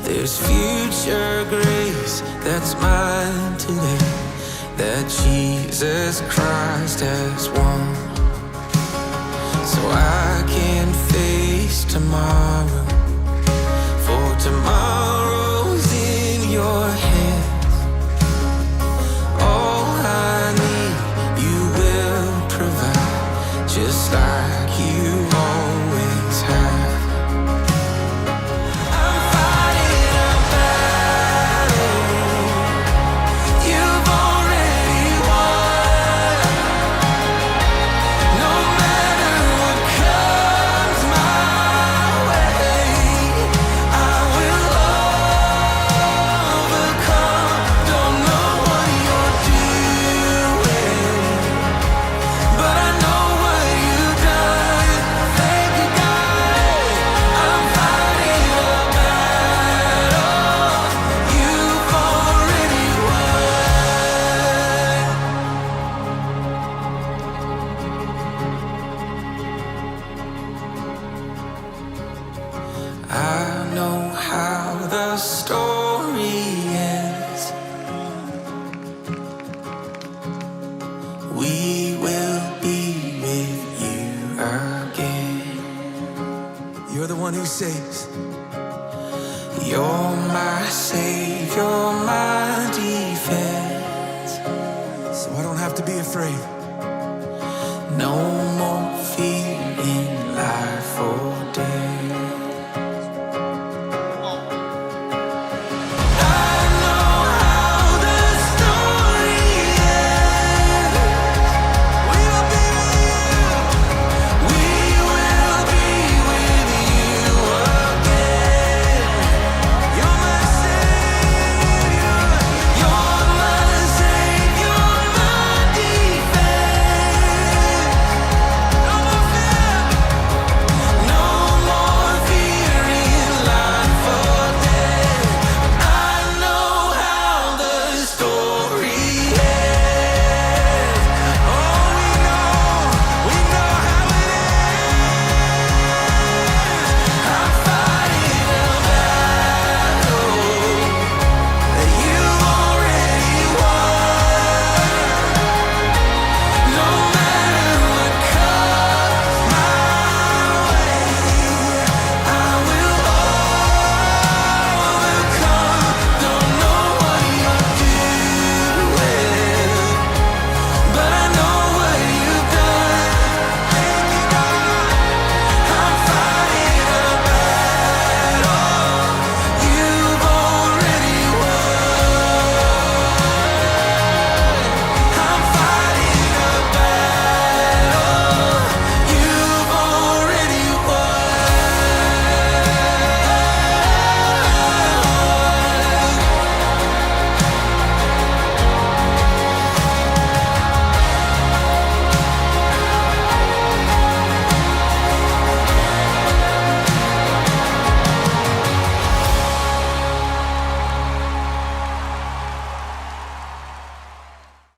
There's future grace that's mine today, that Jesus Christ has won, so I can face tomorrow